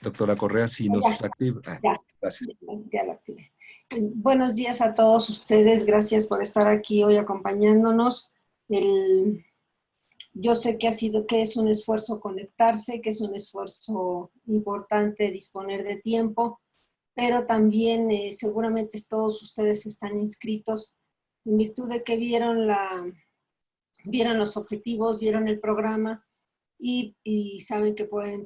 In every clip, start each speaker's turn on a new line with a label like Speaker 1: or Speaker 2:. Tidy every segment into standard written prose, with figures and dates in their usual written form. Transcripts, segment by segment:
Speaker 1: Doctora Correa, si nos
Speaker 2: Ya,
Speaker 1: activa.
Speaker 2: ya,
Speaker 1: Gracias.
Speaker 2: ya lo activé. Buenos días a todos ustedes, gracias por estar aquí hoy acompañándonos. Yo sé que es un esfuerzo conectarse, que es un esfuerzo importante disponer de tiempo, pero también seguramente todos ustedes están inscritos en virtud de que vieron los objetivos, vieron el programa y saben que pueden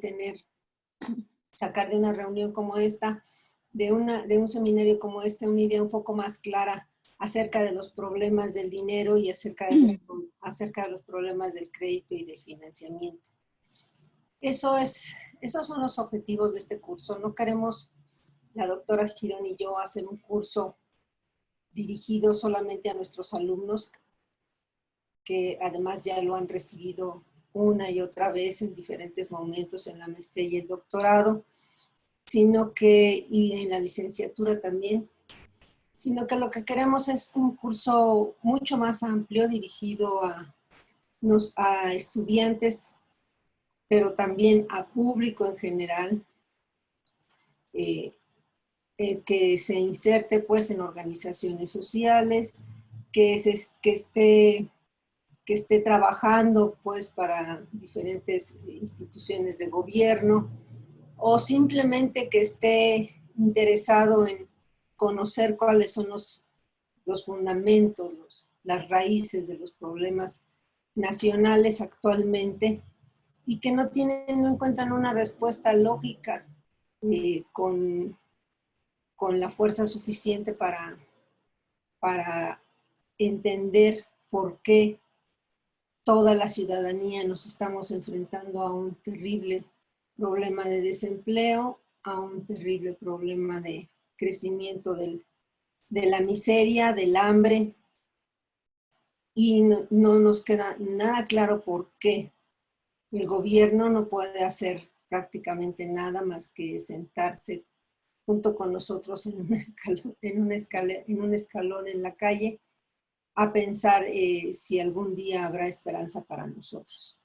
Speaker 2: sacar de una reunión como esta, de un seminario como este, una idea un poco más clara acerca de los problemas del dinero y acerca de los problemas del crédito y del financiamiento. Esos son los objetivos de este curso. No queremos, la doctora Girón y yo, hacer un curso dirigido solamente a nuestros alumnos, que además ya lo han recibido una y otra vez en diferentes momentos en la maestría y el doctorado, y en la licenciatura también, sino que lo que queremos es un curso mucho más amplio dirigido a estudiantes, pero también a público en general, que se inserte pues en organizaciones sociales, que esté trabajando pues para diferentes instituciones de gobierno, o simplemente que esté interesado en conocer cuáles son los fundamentos, las raíces de los problemas nacionales actualmente, y que no encuentran una respuesta lógica con la fuerza suficiente para entender por qué toda la ciudadanía nos estamos enfrentando a un terrible problema de desempleo, a un terrible problema de crecimiento de la miseria, del hambre, y no nos queda nada claro por qué el gobierno no puede hacer prácticamente nada más que sentarse junto con nosotros en un escalón en la calle a pensar si algún día habrá esperanza para nosotros.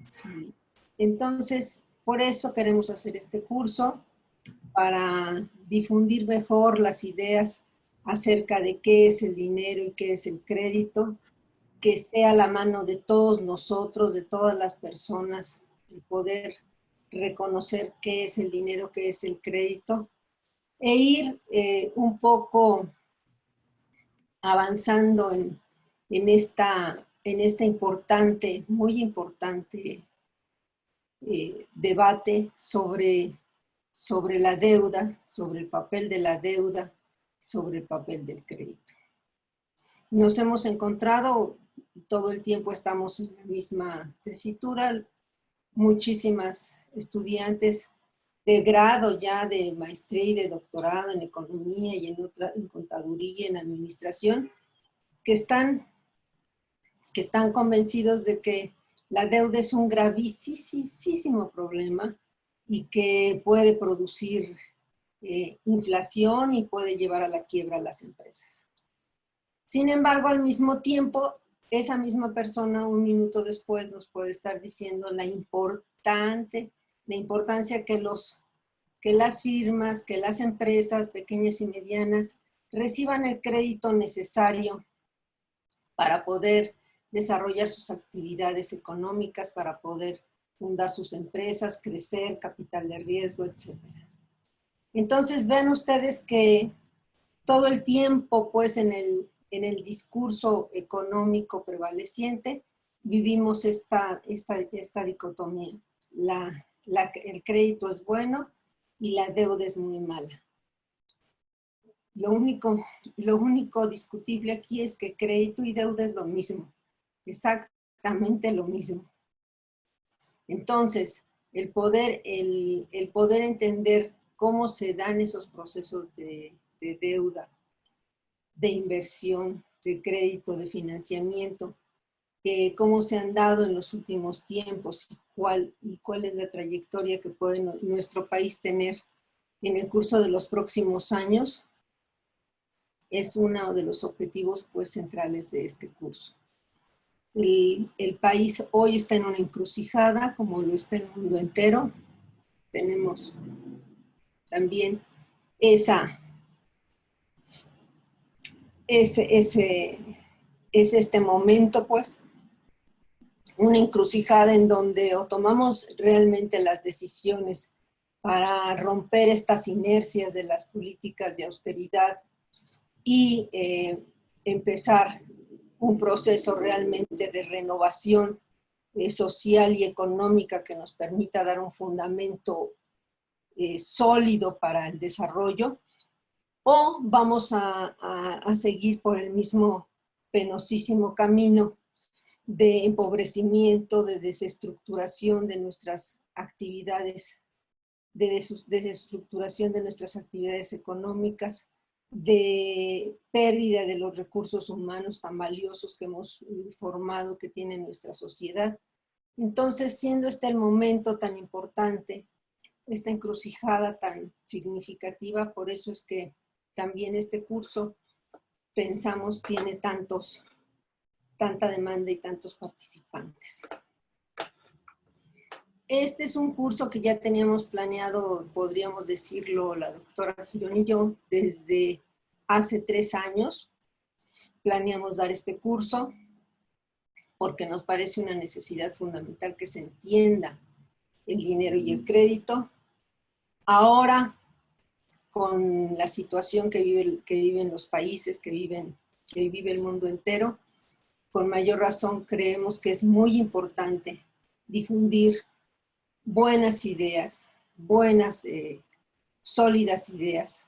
Speaker 2: Sí. Entonces, por eso queremos hacer este curso, para difundir mejor las ideas acerca de qué es el dinero y qué es el crédito, que esté a la mano de todos nosotros, de todas las personas, el poder reconocer qué es el dinero, qué es el crédito, e ir un poco avanzando en esta importante, muy importante debate sobre la deuda, sobre el papel de la deuda, sobre el papel del crédito. Nos hemos encontrado, todo el tiempo estamos en la misma tesitura, muchísimas estudiantes de grado ya, de maestría y de doctorado en economía y en contaduría y en administración, que están convencidos de que la deuda es un gravísimo problema y que puede producir inflación y puede llevar a la quiebra a las empresas. Sin embargo, al mismo tiempo, esa misma persona un minuto después nos puede estar diciendo la importancia que las firmas, que las empresas pequeñas y medianas reciban el crédito necesario para poder desarrollar sus actividades económicas, para poder fundar sus empresas, crecer, capital de riesgo, etc. Entonces ven ustedes que todo el tiempo, pues en el discurso económico prevaleciente, vivimos esta dicotomía. El crédito es bueno y la deuda es muy mala. Lo único discutible aquí es que crédito y deuda es lo mismo, exactamente lo mismo. Entonces, el poder entender cómo se dan esos procesos de deuda, de inversión, de crédito, de financiamiento, cómo se han dado en los últimos tiempos y cuál es la trayectoria que puede nuestro país tener en el curso de los próximos años, es uno de los objetivos pues centrales de este curso. El país hoy está en una encrucijada, como lo está el mundo entero. tenemos también es este momento, pues, una encrucijada en donde o tomamos realmente las decisiones para romper estas inercias de las políticas de austeridad y empezar un proceso realmente de renovación social y económica que nos permita dar un fundamento sólido para el desarrollo, o vamos a seguir por el mismo penosísimo camino de empobrecimiento, de desestructuración de nuestras actividades, de desestructuración de nuestras actividades económicas, de pérdida de los recursos humanos tan valiosos que hemos formado, que tiene nuestra sociedad. Entonces, siendo este el momento tan importante, esta encrucijada tan significativa, por eso es que también este curso, pensamos, tiene tanta demanda y tantos participantes. Este es un curso que ya teníamos planeado, podríamos decirlo, la doctora Girón y yo, desde hace 3 años. Planeamos dar este curso porque nos parece una necesidad fundamental que se entienda el dinero y el crédito. Ahora, con la situación que viven los países, que vive el mundo entero, con mayor razón creemos que es muy importante difundir buenas ideas, sólidas ideas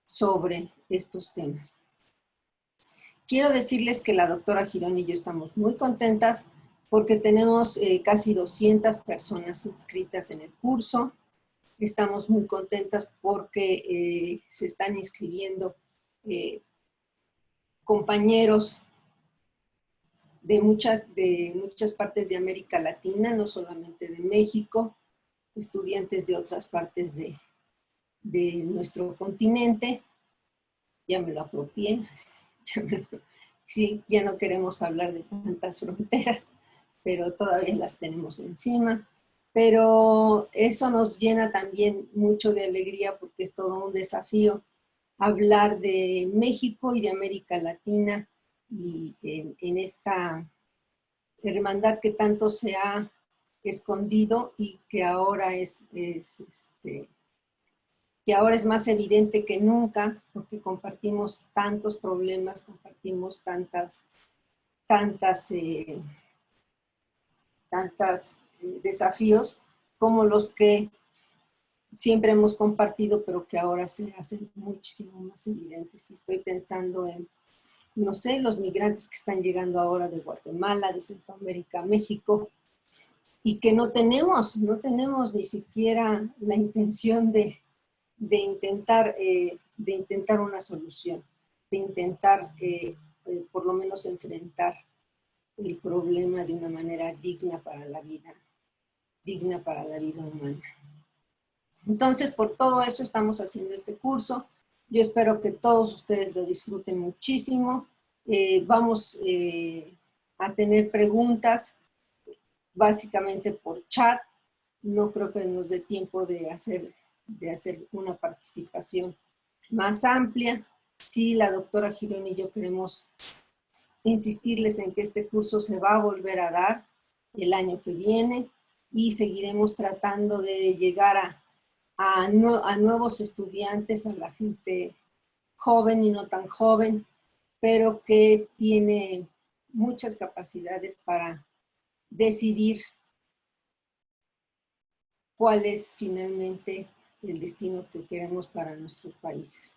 Speaker 2: sobre estos temas. Quiero decirles que la doctora Girón y yo estamos muy contentas porque tenemos casi 200 personas inscritas en el curso. Estamos muy contentas porque se están inscribiendo compañeros de muchas partes de América Latina, no solamente de México, estudiantes de otras partes de nuestro continente. Ya me lo apropié. Sí, ya no queremos hablar de tantas fronteras, pero todavía las tenemos encima. Pero eso nos llena también mucho de alegría porque es todo un desafío hablar de México y de América Latina y en esta hermandad que tanto se ha escondido y que ahora que ahora es más evidente que nunca, porque compartimos tantos problemas, compartimos tantos desafíos como los que siempre hemos compartido, pero que ahora se hacen muchísimo más evidentes. Y estoy pensando en, no sé, los migrantes que están llegando ahora de Guatemala, de Centroamérica, México, y que no tenemos ni siquiera la intención de intentar una solución, de intentar por lo menos enfrentar el problema de una manera digna para la vida humana. Entonces, por todo eso estamos haciendo este curso. Yo espero que todos ustedes lo disfruten muchísimo. Vamos a tener preguntas básicamente por chat. No creo que nos dé tiempo de hacer una participación más amplia. Sí, la doctora Girón y yo queremos insistirles en que este curso se va a volver a dar el año que viene y seguiremos tratando de llegar a nuevos estudiantes, a la gente joven y no tan joven, pero que tiene muchas capacidades para decidir cuál es finalmente el destino que queremos para nuestros países.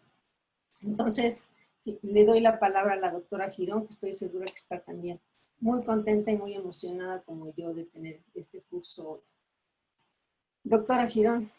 Speaker 2: Entonces, le doy la palabra a la doctora Girón, que estoy segura que está también muy contenta y muy emocionada como yo de tener este curso hoy. Doctora Girón.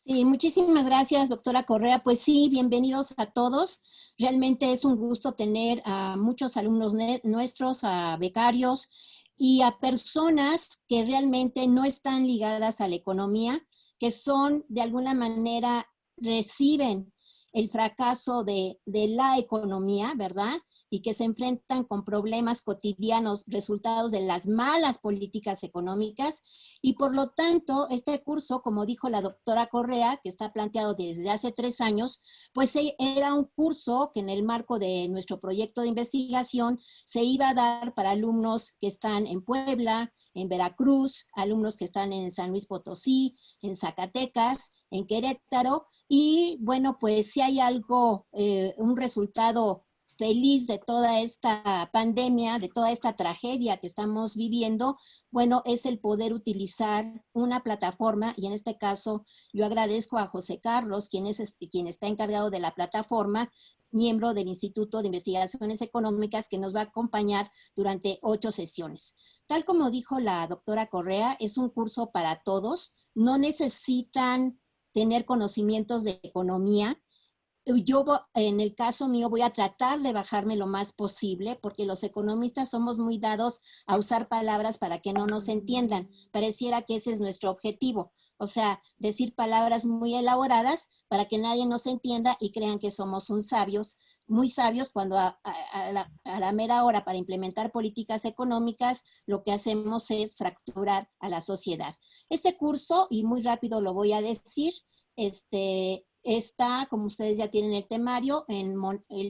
Speaker 1: Sí, muchísimas gracias, doctora Correa. Pues sí, bienvenidos a todos. Realmente es un gusto tener a muchos alumnos nuestros, a becarios y a personas que realmente no están ligadas a la economía, que son de alguna manera, reciben el fracaso de la economía, ¿verdad? y que se enfrentan con problemas cotidianos resultados de las malas políticas económicas. Y por lo tanto, este curso, como dijo la doctora Correa, que está planteado desde hace 3 años, pues era un curso que en el marco de nuestro proyecto de investigación se iba a dar para alumnos que están en Puebla, en Veracruz, alumnos que están en San Luis Potosí, en Zacatecas, en Querétaro. Y bueno, pues si hay algo, un resultado feliz de toda esta pandemia, de toda esta tragedia que estamos viviendo, bueno, es el poder utilizar una plataforma, y en este caso yo agradezco a José Carlos, quien está encargado de la plataforma, miembro del Instituto de Investigaciones Económicas, que nos va a acompañar durante 8 sesiones. Tal como dijo la doctora Correa, es un curso para todos, no necesitan tener conocimientos de economía. Yo, en el caso mío, voy a tratar de bajarme lo más posible, porque los economistas somos muy dados a usar palabras para que no nos entiendan. Pareciera que ese es nuestro objetivo. O sea, decir palabras muy elaboradas para que nadie nos entienda y crean que somos muy sabios, cuando a la mera hora para implementar políticas económicas, lo que hacemos es fracturar a la sociedad. Este curso, y muy rápido lo voy a decir, está, como ustedes ya tienen el temario,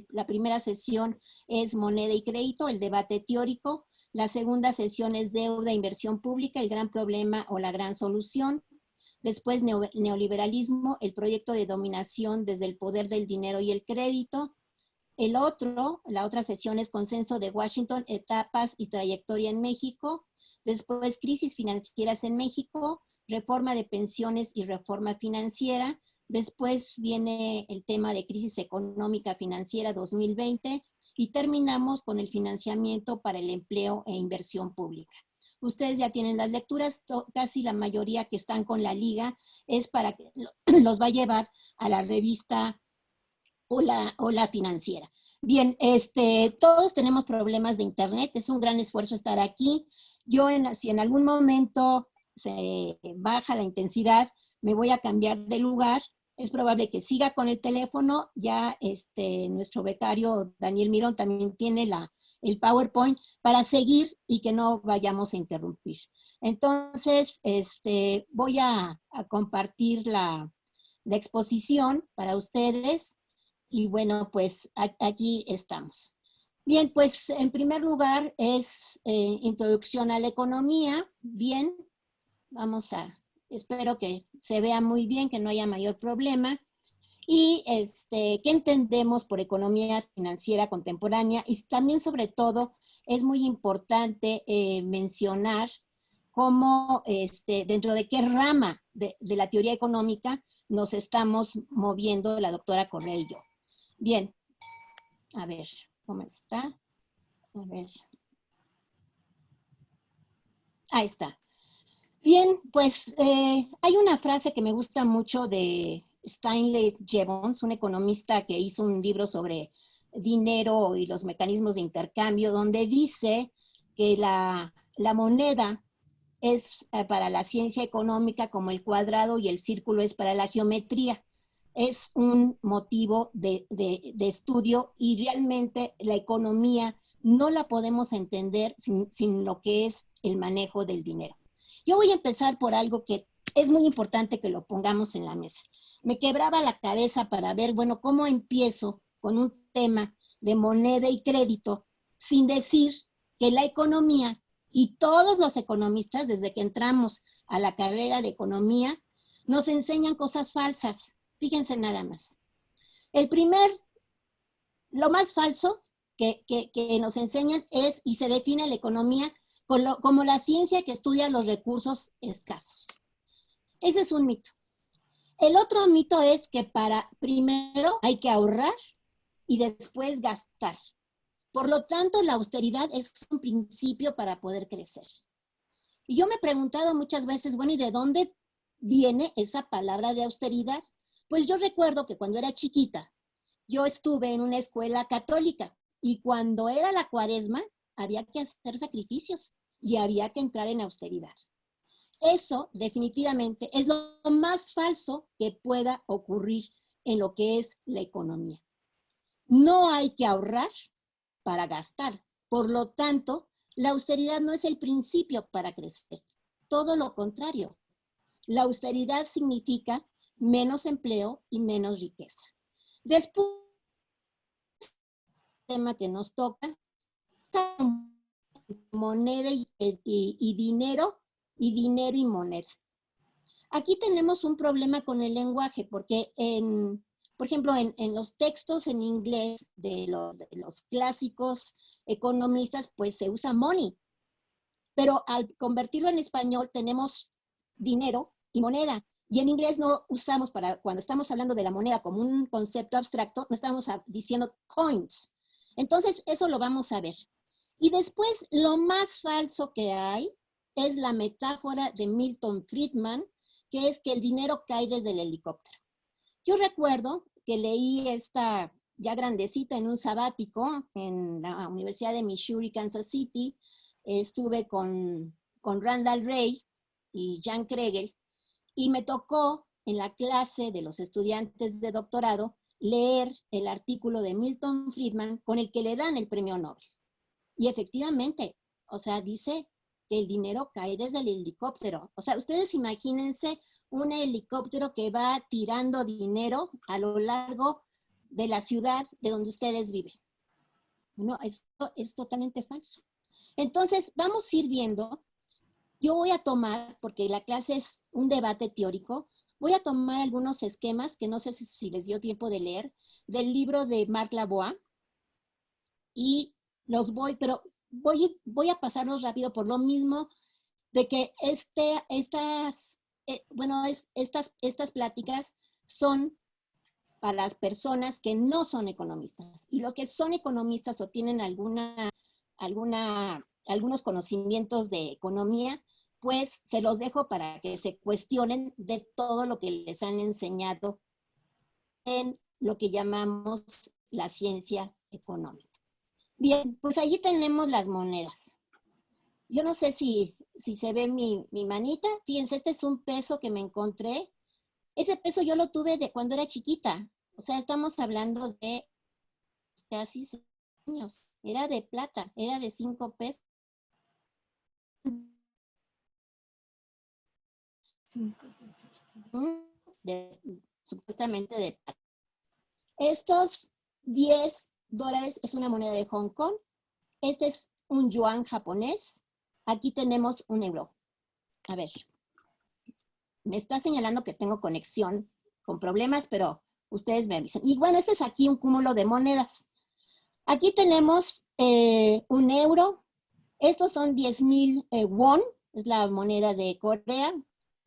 Speaker 1: la primera sesión es moneda y crédito, el debate teórico. La segunda sesión es deuda e inversión pública, el gran problema o la gran solución. Después neoliberalismo, el proyecto de dominación desde el poder del dinero y el crédito. La otra sesión es consenso de Washington, etapas y trayectoria en México. Después crisis financieras en México, reforma de pensiones y reforma financiera. Después viene el tema de crisis económica financiera 2020 y terminamos con el financiamiento para el empleo e inversión pública. Ustedes ya tienen las lecturas, casi la mayoría que están con la liga es para que los va a llevar a la revista o la financiera. Bien, todos tenemos problemas de internet, es un gran esfuerzo estar aquí. Yo, si en algún momento se baja la intensidad, me voy a cambiar de lugar. Es probable que siga con el teléfono. Ya nuestro becario Daniel Mirón también tiene el PowerPoint para seguir y que no vayamos a interrumpir. Entonces, voy a compartir la exposición para ustedes. Y bueno, pues aquí estamos. Bien, pues en primer lugar es introducción a la economía. Bien, espero que se vea muy bien, que no haya mayor problema. Y ¿qué entendemos por economía financiera contemporánea? Y también, sobre todo, es muy importante mencionar cómo, dentro de qué rama de la teoría económica nos estamos moviendo la doctora Correa y yo. Bien, a ver, ¿cómo está? A ver. Ahí está. Bien, pues hay una frase que me gusta mucho de Stanley Jevons, un economista que hizo un libro sobre dinero y los mecanismos de intercambio, donde dice que la moneda es para la ciencia económica como el cuadrado y el círculo es para la geometría. Es un motivo de estudio, y realmente la economía no la podemos entender sin lo que es el manejo del dinero. Yo voy a empezar por algo que es muy importante que lo pongamos en la mesa. Me quebraba la cabeza para ver, bueno, cómo empiezo con un tema de moneda y crédito sin decir que la economía, y todos los economistas desde que entramos a la carrera de economía, nos enseñan cosas falsas. Fíjense nada más. Lo más falso que nos enseñan es, y se define la economía como la ciencia que estudia los recursos escasos. Ese es un mito. El otro mito es que primero hay que ahorrar y después gastar. Por lo tanto, la austeridad es un principio para poder crecer. Y yo me he preguntado muchas veces, bueno, ¿y de dónde viene esa palabra de austeridad? Pues yo recuerdo que cuando era chiquita, yo estuve en una escuela católica y cuando era la Cuaresma había que hacer sacrificios y había que entrar en austeridad. Eso definitivamente es lo más falso que pueda ocurrir en lo que es la economía. No hay que ahorrar para gastar. Por lo tanto, la austeridad no es el principio para crecer. Todo lo contrario. La austeridad significa menos empleo y menos riqueza. Después, el tema que nos toca, moneda y dinero y moneda. Aquí tenemos un problema con el lenguaje, porque por ejemplo, en los textos en inglés de los clásicos economistas, pues se usa money, pero al convertirlo en español tenemos dinero y moneda. Y en inglés no usamos, cuando estamos hablando de la moneda como un concepto abstracto, no estamos diciendo coins. Entonces, eso lo vamos a ver. Y después, lo más falso que hay es la metáfora de Milton Friedman, que es que el dinero cae desde el helicóptero. Yo recuerdo que leí esta ya grandecita en un sabático en la Universidad de Missouri, Kansas City. Estuve con Randall Wray y Jan Kregel, y me tocó en la clase de los estudiantes de doctorado leer el artículo de Milton Friedman con el que le dan el premio Nobel. Y efectivamente, o sea, dice que el dinero cae desde el helicóptero. O sea, ustedes imagínense un helicóptero que va tirando dinero a lo largo de la ciudad de donde ustedes viven. No, esto es totalmente falso. Entonces, vamos a ir viendo. Yo voy a tomar, porque la clase es un debate teórico, voy a tomar algunos esquemas que no sé si les dio tiempo de leer, del libro de Marc Lavoie, y pero voy a pasarlos rápido por lo mismo de que estas pláticas son para las personas que no son economistas. Y los que son economistas o tienen algunos conocimientos de economía, pues se los dejo para que se cuestionen de todo lo que les han enseñado en lo que llamamos la ciencia económica. Bien, pues allí tenemos las monedas. Yo no sé si se ve mi manita. Fíjense, este es un peso que me encontré. Ese peso yo lo tuve de cuando era chiquita. O sea, estamos hablando de casi 6 años. Era de plata, era de 5 pesos.
Speaker 2: 5 pesos.
Speaker 1: Supuestamente de plata. Estos $10 es una moneda de Hong Kong. Este es un yuan japonés. Aquí tenemos un euro. A ver, me está señalando que tengo conexión con problemas, pero ustedes me avisan. Y bueno, este es aquí un cúmulo de monedas. Aquí tenemos un euro. Estos son 10,000 won, es la moneda de Corea.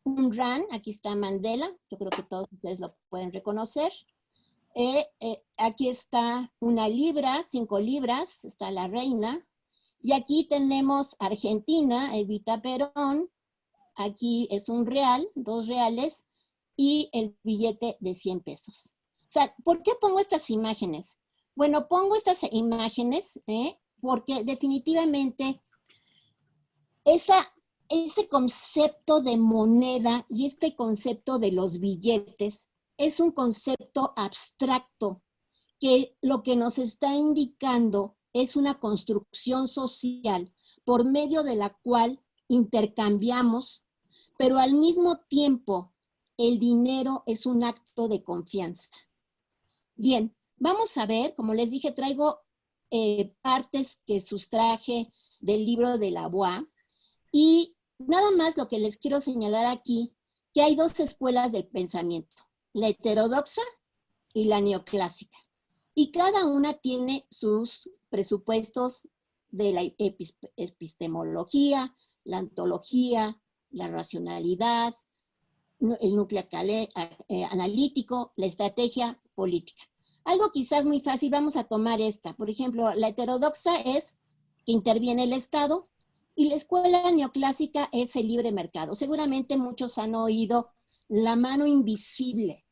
Speaker 1: Un rand, aquí está Mandela, yo creo que todos ustedes lo pueden reconocer. Aquí está una libra, 5 libras, está la reina. Y aquí tenemos Argentina, Evita Perón. Aquí es un real, 2 reales, y el billete de 100 pesos. O sea, ¿por qué pongo estas imágenes? Bueno, pongo estas imágenes porque definitivamente ese concepto de moneda y este concepto de los billetes es un concepto abstracto que lo que nos está indicando es una construcción social por medio de la cual intercambiamos, pero al mismo tiempo el dinero es un acto de confianza. Bien, vamos a ver, como les dije, traigo partes que sustraje del libro de Lavoie, y nada más lo que les quiero señalar aquí, que hay 2 escuelas del pensamiento, la heterodoxa y la neoclásica. Y cada una tiene sus presupuestos de la epistemología, la ontología, la racionalidad, el núcleo analítico, la estrategia política. Algo quizás muy fácil, vamos a tomar esta. Por ejemplo, la heterodoxa es que interviene el Estado y la escuela neoclásica es el libre mercado. Seguramente muchos han oído la mano invisible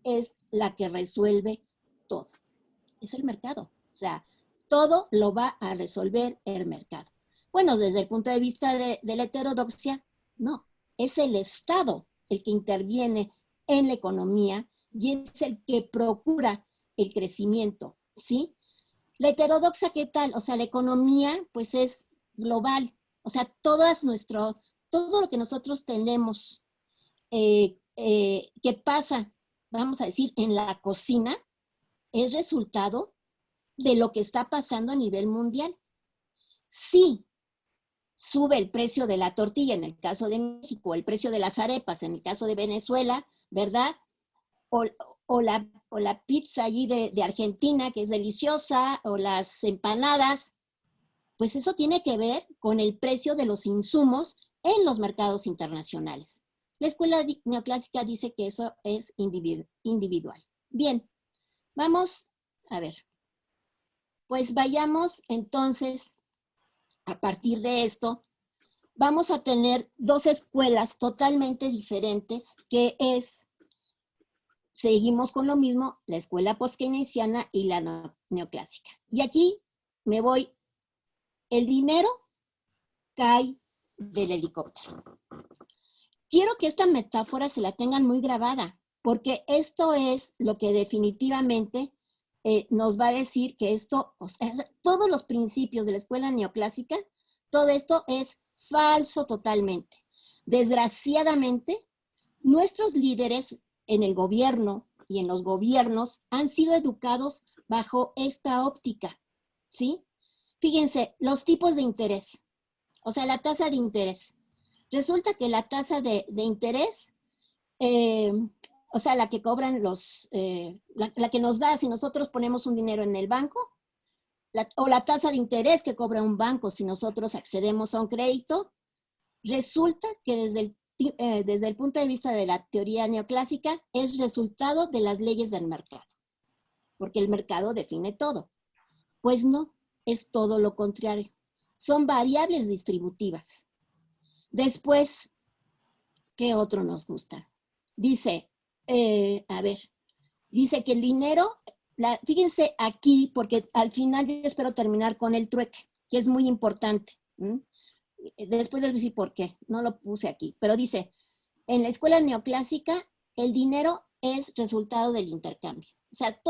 Speaker 1: es la que resuelve todo. Es el mercado. O sea, todo lo va a resolver el mercado. Bueno, desde el punto de vista de la heterodoxia, no. Es el Estado el que interviene en la economía y es el que procura el crecimiento, ¿sí? La heterodoxa, ¿qué tal? O sea, la economía, pues es global. O sea, todo lo que nosotros tenemos que pasa, vamos a decir, en la cocina, es resultado de lo que está pasando a nivel mundial. Sí, sube el precio de la tortilla en el caso de México, el precio de las arepas en el caso de Venezuela, ¿verdad? O, o la pizza allí de Argentina, que es deliciosa, o las empanadas, pues eso tiene que ver con el precio de los insumos en los mercados internacionales. La escuela neoclásica dice que eso es individual. Bien, vamos a ver. Pues vayamos entonces, a partir de esto, vamos a tener dos escuelas totalmente diferentes, que es, seguimos con lo mismo, la escuela post-keynesiana y la neoclásica. Y aquí me voy, el dinero cae del helicóptero. Quiero que esta metáfora se la tengan muy grabada, porque esto es lo que definitivamente nos va a decir que esto, o sea, todos los principios de la escuela neoclásica, todo esto es falso totalmente. Desgraciadamente, nuestros líderes en el gobierno y en los gobiernos han sido educados bajo esta óptica, ¿sí? Fíjense, los tipos de interés, o sea, la tasa de interés. Resulta que la tasa de interés, eh, o sea, la que cobran la que nos da si nosotros ponemos un dinero en el banco, o la tasa de interés que cobra un banco si nosotros accedemos a un crédito, resulta que desde el punto de vista de la teoría neoclásica es resultado de las leyes del mercado, porque el mercado define todo. Pues no, es todo lo contrario. Son variables distributivas. Después, ¿qué otro nos gusta? Dice, a ver, dice que el dinero, fíjense aquí, porque al final yo espero terminar con el trueque, que es muy importante. Después les voy a decir por qué, no lo puse aquí, pero dice, en la escuela neoclásica, el dinero es resultado del intercambio. O sea,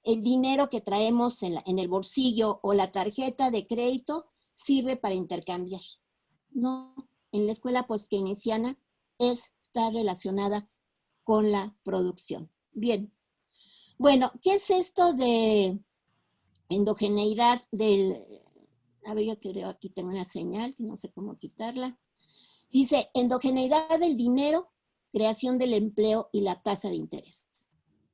Speaker 1: el dinero que traemos en el bolsillo o la tarjeta de crédito sirve para intercambiar. No, en la escuela post-keynesiana está relacionada con la producción. Bien, bueno, ¿qué es esto de endogeneidad a ver, yo creo aquí tengo una señal, no sé cómo quitarla. Dice, endogeneidad del dinero, creación del empleo y la tasa de interés.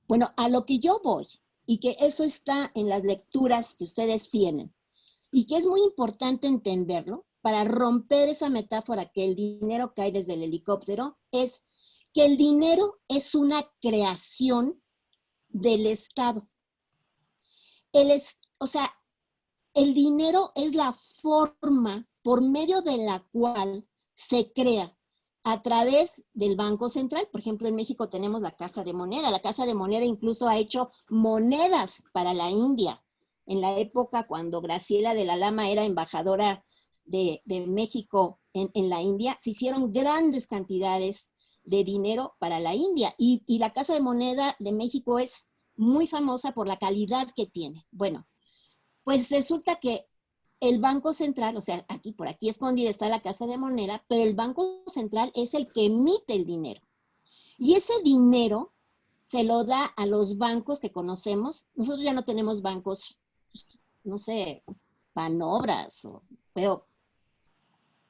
Speaker 1: Bueno, a lo que yo voy, y que eso está en las lecturas que ustedes tienen, y que es muy importante entenderlo para romper esa metáfora que el dinero cae desde el helicóptero, es que el dinero es una creación del Estado. O sea, el dinero es la forma por medio de la cual se crea a través del Banco Central. Por ejemplo, en México tenemos la Casa de Moneda. La Casa de Moneda incluso ha hecho monedas para la India. En la época cuando Graciela de la Lama era embajadora de México en la India, se hicieron grandes cantidades de dinero para la India. Y la Casa de Moneda de México es muy famosa por la calidad que tiene. Bueno, pues resulta que el Banco Central, o sea, por aquí escondida está la Casa de Moneda, pero el Banco Central es el que emite el dinero. Y ese dinero se lo da a los bancos que conocemos. Nosotros ya no tenemos bancos, no sé, Banobras, pero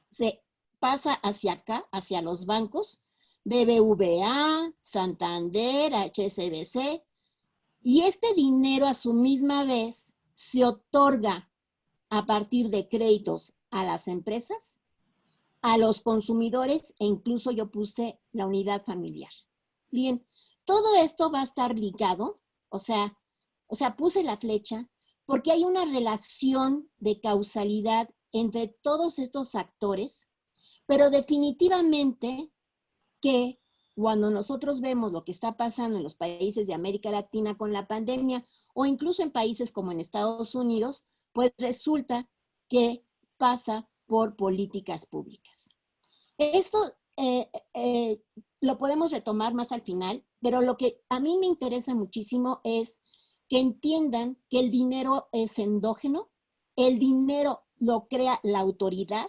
Speaker 1: se pasa hacia acá, hacia los bancos, BBVA, Santander, HSBC, y este dinero a su misma vez se otorga a partir de créditos a las empresas, a los consumidores e incluso yo puse la unidad familiar. Bien, todo esto va a estar ligado, o sea, puse la flecha porque hay una relación de causalidad entre todos estos actores, pero definitivamente que cuando nosotros vemos lo que está pasando en los países de América Latina con la pandemia o incluso en países como en Estados Unidos, pues resulta que pasa por políticas públicas. Esto lo podemos retomar más al final, pero lo que a mí me interesa muchísimo es que entiendan que el dinero es endógeno, el dinero lo crea la autoridad.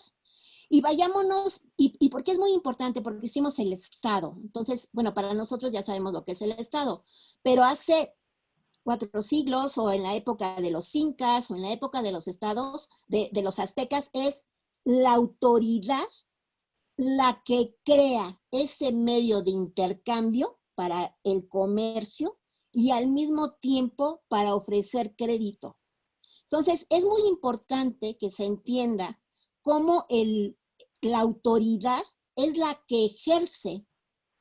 Speaker 1: Y vayámonos, y ¿por qué es muy importante? Porque hicimos el Estado. Entonces, bueno, para nosotros ya sabemos lo que es el Estado, pero hace 4 siglos o en la época de los incas o en la época de los estados, de los aztecas, es la autoridad la que crea ese medio de intercambio para el comercio y al mismo tiempo para ofrecer crédito. Entonces, es muy importante que se entienda cómo la autoridad es la que ejerce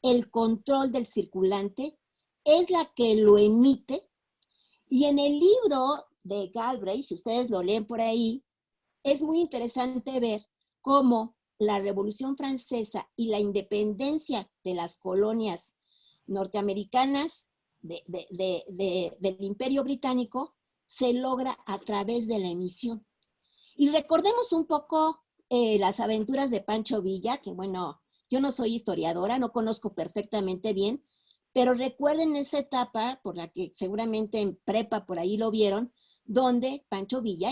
Speaker 1: el control del circulante, es la que lo emite. Y en el libro de Galbraith, si ustedes lo leen por ahí, es muy interesante ver cómo la Revolución Francesa y la independencia de las colonias norteamericanas del Imperio Británico se logra a través de la emisión. Y recordemos un poco las aventuras de Pancho Villa, que bueno, yo no soy historiadora, no conozco perfectamente bien, pero recuerden esa etapa por la que seguramente en prepa por ahí lo vieron, donde Pancho Villa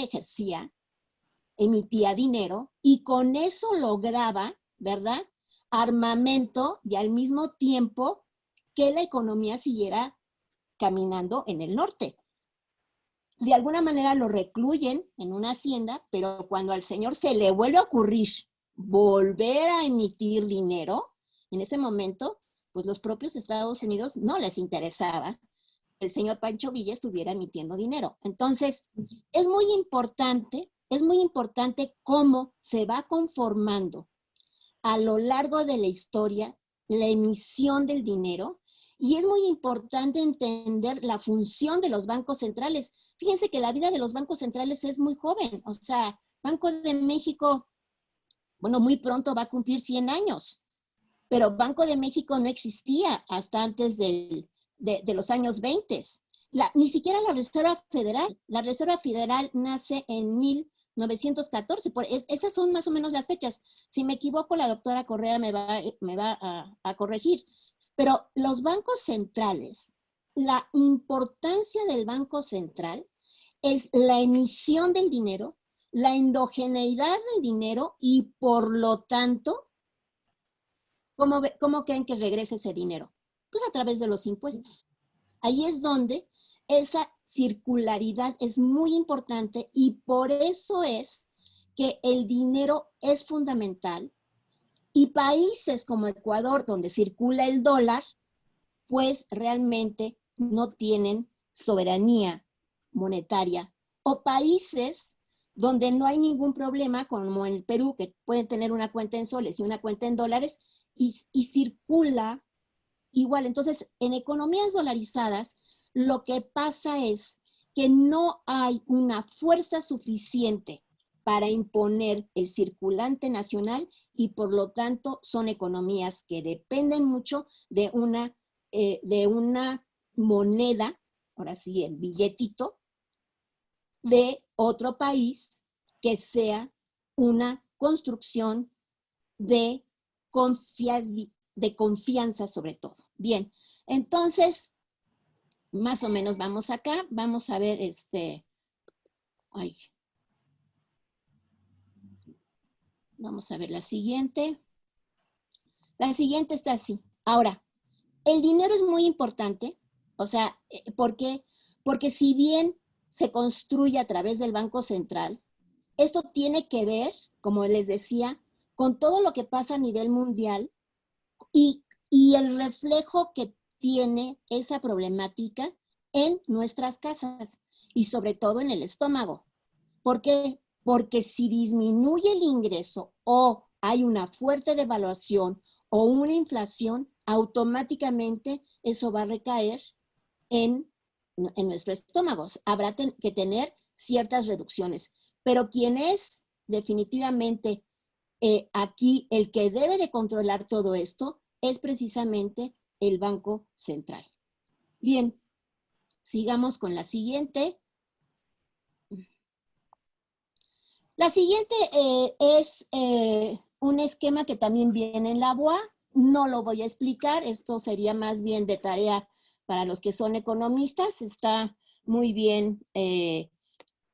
Speaker 1: emitía dinero y con eso lograba, ¿verdad? Armamento y al mismo tiempo que la economía siguiera caminando en el norte. De alguna manera lo recluyen en una hacienda, pero cuando al señor se le vuelve a ocurrir volver a emitir dinero, en ese momento, pues los propios Estados Unidos no les interesaba el señor Pancho Villa estuviera emitiendo dinero. Entonces, es muy importante cómo se va conformando a lo largo de la historia la emisión del dinero y es muy importante entender la función de los bancos centrales. Fíjense que la vida de los bancos centrales es muy joven, o sea, Banco de México, bueno, muy pronto va a cumplir 100 años, pero Banco de México no existía hasta antes de los años 20. Ni siquiera la Reserva Federal. La Reserva Federal nace en 1914. Esas son más o menos las fechas. Si me equivoco, la doctora Correa me va a corregir. Pero los bancos centrales, la importancia del Banco Central es la emisión del dinero, la endogeneidad del dinero y por lo tanto, ¿cómo creen que regrese ese dinero? Pues a través de los impuestos. Ahí es donde esa circularidad es muy importante y por eso es que el dinero es fundamental y países como Ecuador, donde circula el dólar, pues realmente no tienen soberanía monetaria. O países donde no hay ningún problema, como en el Perú, que pueden tener una cuenta en soles y una cuenta en dólares, y circula igual. Entonces, en economías dolarizadas, lo que pasa es que no hay una fuerza suficiente para imponer el circulante nacional y por lo tanto son economías que dependen mucho de una moneda, ahora sí, el billetito, de otro país que sea una construcción de confianza sobre todo. Bien, entonces, más o menos vamos acá, vamos a ver vamos a ver la siguiente. La siguiente está así. Ahora, el dinero es muy importante, o sea, ¿por qué? Porque si bien se construye a través del Banco Central, esto tiene que ver, como les decía, con todo lo que pasa a nivel mundial y el reflejo que tiene esa problemática en nuestras casas y sobre todo en el estómago. ¿Por qué? Porque si disminuye el ingreso o hay una fuerte devaluación o una inflación, automáticamente eso va a recaer en nuestro estómago. Habrá que tener ciertas reducciones. Pero quien es definitivamente aquí el que debe de controlar todo esto es precisamente el Banco Central. Bien, sigamos con la siguiente. La siguiente es un esquema que también viene en la BOA. No lo voy a explicar, esto sería más bien de tarea para los que son economistas. Está muy bien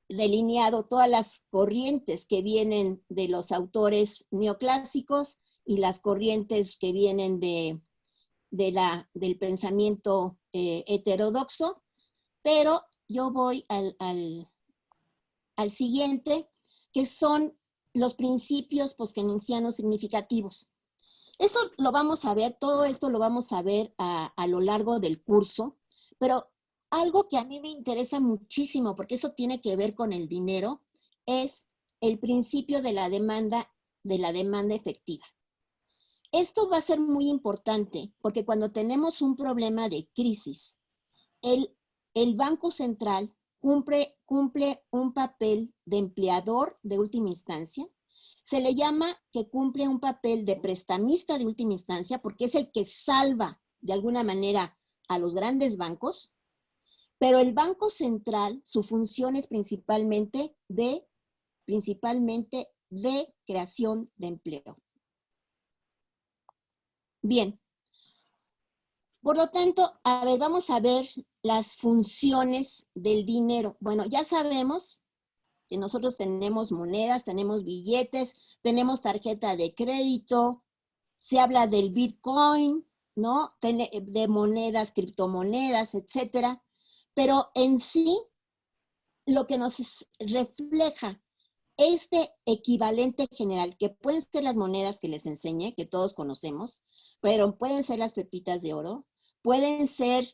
Speaker 1: delineado todas las corrientes que vienen de los autores neoclásicos y las corrientes que vienen del pensamiento heterodoxo, pero yo voy al siguiente, que son los principios poskeynesianos significativos. Esto lo vamos a ver, todo esto lo vamos a ver a lo largo del curso, pero algo que a mí me interesa muchísimo, porque eso tiene que ver con el dinero, es el principio de la demanda efectiva. Esto va a ser muy importante, porque cuando tenemos un problema de crisis, el Banco Central cumple un papel de empleador de última instancia. Se le llama que cumple un papel de prestamista de última instancia porque es el que salva de alguna manera a los grandes bancos, pero el Banco Central, su función es principalmente de creación de empleo. Bien. Por lo tanto, a ver, vamos a ver las funciones del dinero. Bueno, ya sabemos que nosotros tenemos monedas, tenemos billetes, tenemos tarjeta de crédito, se habla del Bitcoin, ¿no? De monedas, criptomonedas, etcétera. Pero en sí, lo que nos refleja este equivalente general, que pueden ser las monedas que les enseñé, que todos conocemos, pero pueden ser las pepitas de oro, pueden ser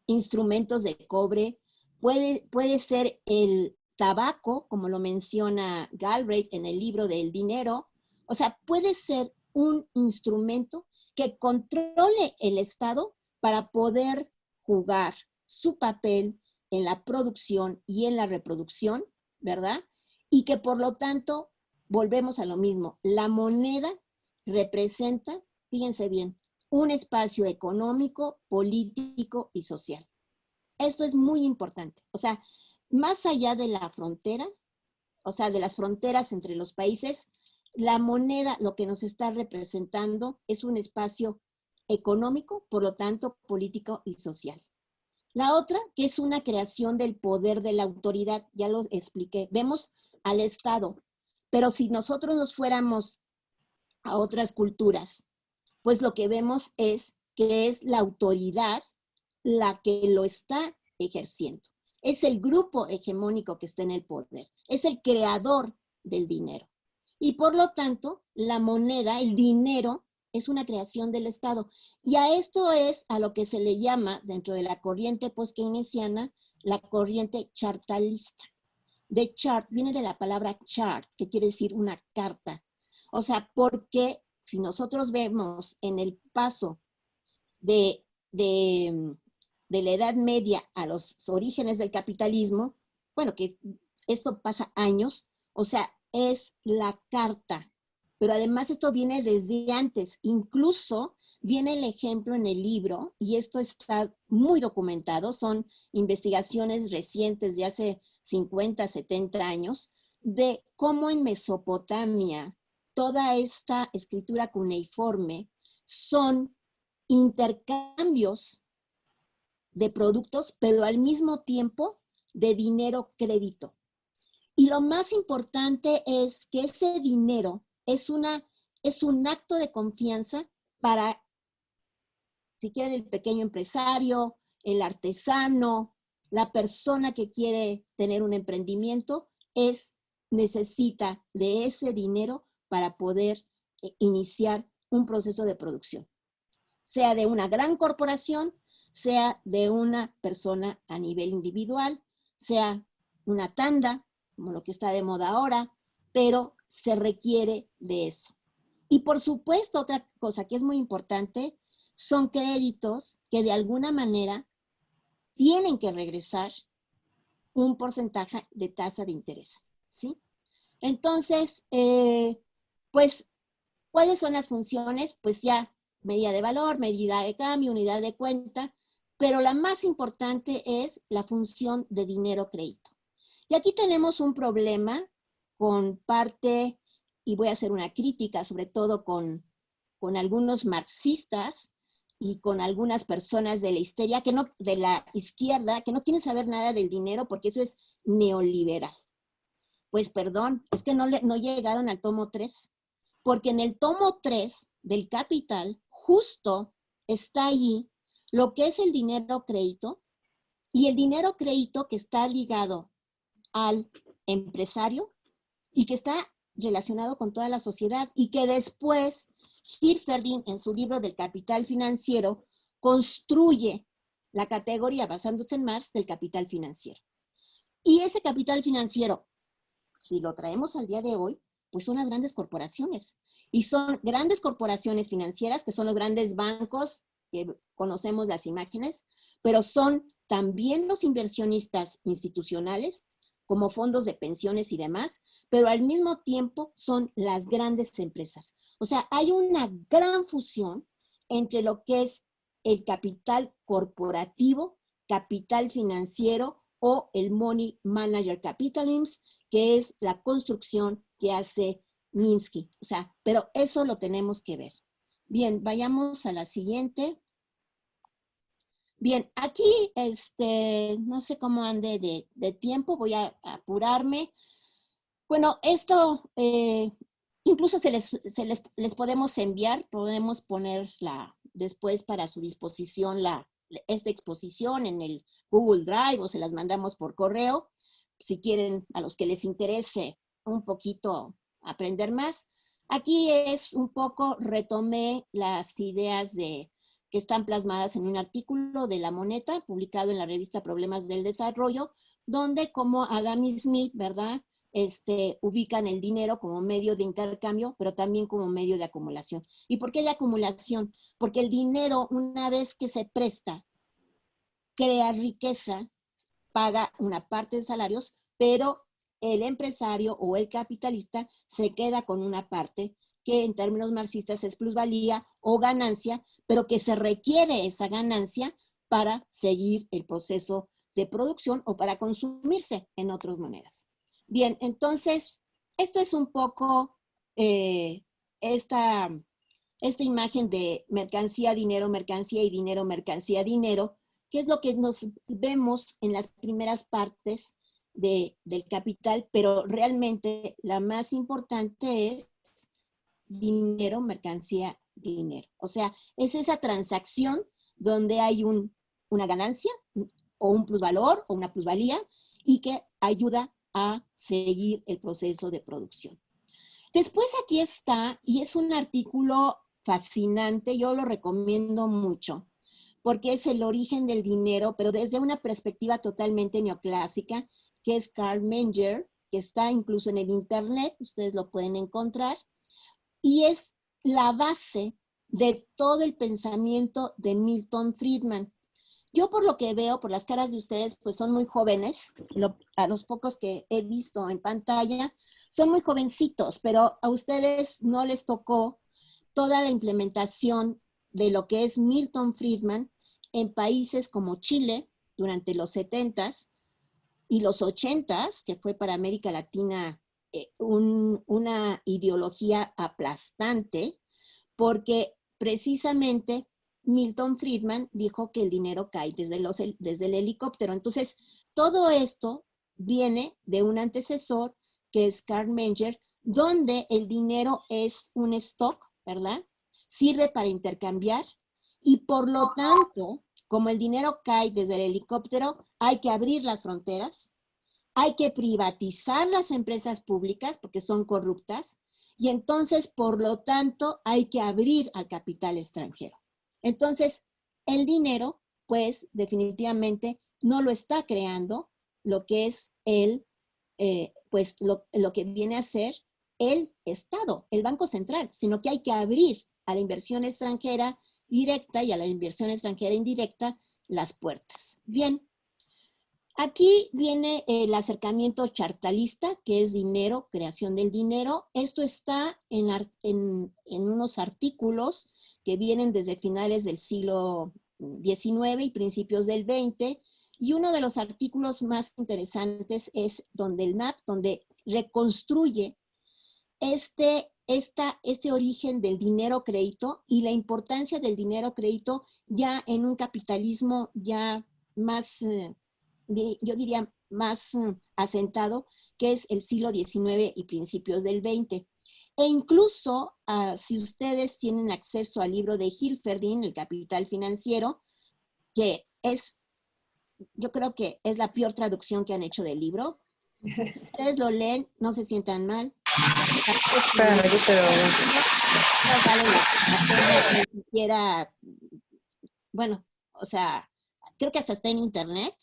Speaker 1: instrumentos de cobre, puede ser el tabaco, como lo menciona Galbraith en el libro del dinero. O sea, puede ser un instrumento que controle el Estado para poder jugar su papel en la producción y en la reproducción, ¿verdad? Y que por lo tanto, volvemos a lo mismo, la moneda representa, fíjense bien, un espacio económico, político y social. Esto es muy importante. O sea, más allá de la frontera, o sea, de las fronteras entre los países, la moneda lo que nos está representando es un espacio económico, por lo tanto, político y social. La otra, que es una creación del poder de la autoridad, ya lo expliqué. Vemos al Estado, pero si nosotros nos fuéramos a otras culturas, pues lo que vemos es que es la autoridad la que lo está ejerciendo. Es el grupo hegemónico que está en el poder. Es el creador del dinero. Y por lo tanto, la moneda, el dinero, es una creación del Estado. Y a esto es a lo que se le llama, dentro de la corriente post-keynesiana, la corriente chartalista. De chart viene de la palabra chart, que quiere decir una carta. O sea, porque si nosotros vemos en el paso de la Edad Media a los orígenes del capitalismo, bueno, que esto pasa años, o sea, es la carta. Pero además esto viene desde antes, incluso viene el ejemplo en el libro, y esto está muy documentado, son investigaciones recientes de hace 50, 70 años, de cómo en Mesopotamia toda esta escritura cuneiforme son intercambios de productos, pero al mismo tiempo de dinero crédito. Y lo más importante es que ese dinero es un acto de confianza para, si quieren, el pequeño empresario, el artesano, la persona que quiere tener un emprendimiento, necesita de ese dinero para poder iniciar un proceso de producción. Sea de una gran corporación, sea de una persona a nivel individual, sea una tanda, como lo que está de moda ahora, pero se requiere de eso. Y por supuesto, otra cosa que es muy importante, son créditos que de alguna manera tienen que regresar un porcentaje de tasa de interés, ¿sí? Entonces, pues, ¿cuáles son las funciones? Pues ya, medida de valor, medida de cambio, unidad de cuenta, pero la más importante es la función de dinero-crédito. Y aquí tenemos un problema con parte, y voy a hacer una crítica, sobre todo con algunos marxistas, y con algunas personas de la histeria, que no, de la izquierda, que no quieren saber nada del dinero porque eso es neoliberal. Pues perdón, es que no llegaron al tomo 3, porque en el tomo 3 del Capital justo está allí lo que es el dinero crédito, y el dinero crédito que está ligado al empresario y que está relacionado con toda la sociedad, y que después Hilferding en su libro del Capital Financiero construye la categoría basándose en Marx del capital financiero. Y ese capital financiero, si lo traemos al día de hoy, pues son las grandes corporaciones. Y son grandes corporaciones financieras, que son los grandes bancos, que conocemos las imágenes, pero son también los inversionistas institucionales, como fondos de pensiones y demás, pero al mismo tiempo son las grandes empresas. O sea, hay una gran fusión entre lo que es el capital corporativo, capital financiero o el Money Manager Capitalism, que es la construcción que hace Minsky. O sea, pero eso lo tenemos que ver. Bien, vayamos a la siguiente. Bien, aquí, no sé cómo ande de tiempo, voy a apurarme. Bueno, esto incluso les podemos enviar, podemos ponerla después para su disposición esta exposición en el Google Drive, o se las mandamos por correo, si quieren, a los que les interese un poquito aprender más. Aquí es un poco, retomé las ideas que están plasmadas en un artículo de La Moneta, publicado en la revista Problemas del Desarrollo, donde como Adam Smith, ¿verdad?, ubican el dinero como medio de intercambio, pero también como medio de acumulación. ¿Y por qué de acumulación? Porque el dinero, una vez que se presta, crea riqueza, paga una parte de salarios, pero el empresario o el capitalista se queda con una parte que en términos marxistas es plusvalía o ganancia, pero que se requiere esa ganancia para seguir el proceso de producción o para consumirse en otras monedas. Bien, entonces, esto es un poco esta imagen de mercancía, dinero, mercancía y dinero, mercancía, dinero, que es lo que nos vemos en las primeras partes del capital, pero realmente la más importante es dinero, mercancía, dinero. O sea, es esa transacción donde hay una ganancia o un plusvalor o una plusvalía y que ayuda a seguir el proceso de producción. Después aquí está, y es un artículo fascinante, yo lo recomiendo mucho, porque es el origen del dinero, pero desde una perspectiva totalmente neoclásica, que es Carl Menger, que está incluso en el internet, ustedes lo pueden encontrar, y es la base de todo el pensamiento de Milton Friedman. Yo por lo que veo, por las caras de ustedes, pues son muy jóvenes, a los pocos que he visto en pantalla, son muy jovencitos, pero a ustedes no les tocó toda la implementación de lo que es Milton Friedman en países como Chile durante los 70s y los 80s, que fue para América Latina una ideología aplastante, porque precisamente Milton Friedman dijo que el dinero cae desde el helicóptero. Entonces, todo esto viene de un antecesor que es Carl Menger, donde el dinero es un stock, ¿verdad? Sirve para intercambiar y por lo tanto, como el dinero cae desde el helicóptero, hay que abrir las fronteras, hay que privatizar las empresas públicas porque son corruptas, y entonces, por lo tanto, hay que abrir al capital extranjero. Entonces, el dinero, pues, definitivamente no lo está creando lo que es pues, lo que viene a ser el Estado, el Banco Central, sino que hay que abrir a la inversión extranjera directa y a la inversión extranjera indirecta las puertas. Bien. Aquí viene el acercamiento chartalista, que es dinero, creación del dinero. Esto está en unos artículos que vienen desde finales del siglo XIX y principios del XX. Y uno de los artículos más interesantes es donde el MAP, donde reconstruye este origen del dinero crédito y la importancia del dinero crédito ya en un capitalismo ya más, yo diría, más asentado, que es el siglo XIX y principios del XX. E incluso, si ustedes tienen acceso al libro de Hilferding, El Capital Financiero, que es, yo creo que es la peor traducción que han hecho del libro. Si ustedes lo leen, no se sientan mal.
Speaker 3: Espérame, yo te lo doy.
Speaker 1: No vale la pena ni siquiera, bueno, o sea, creo que hasta está en internet,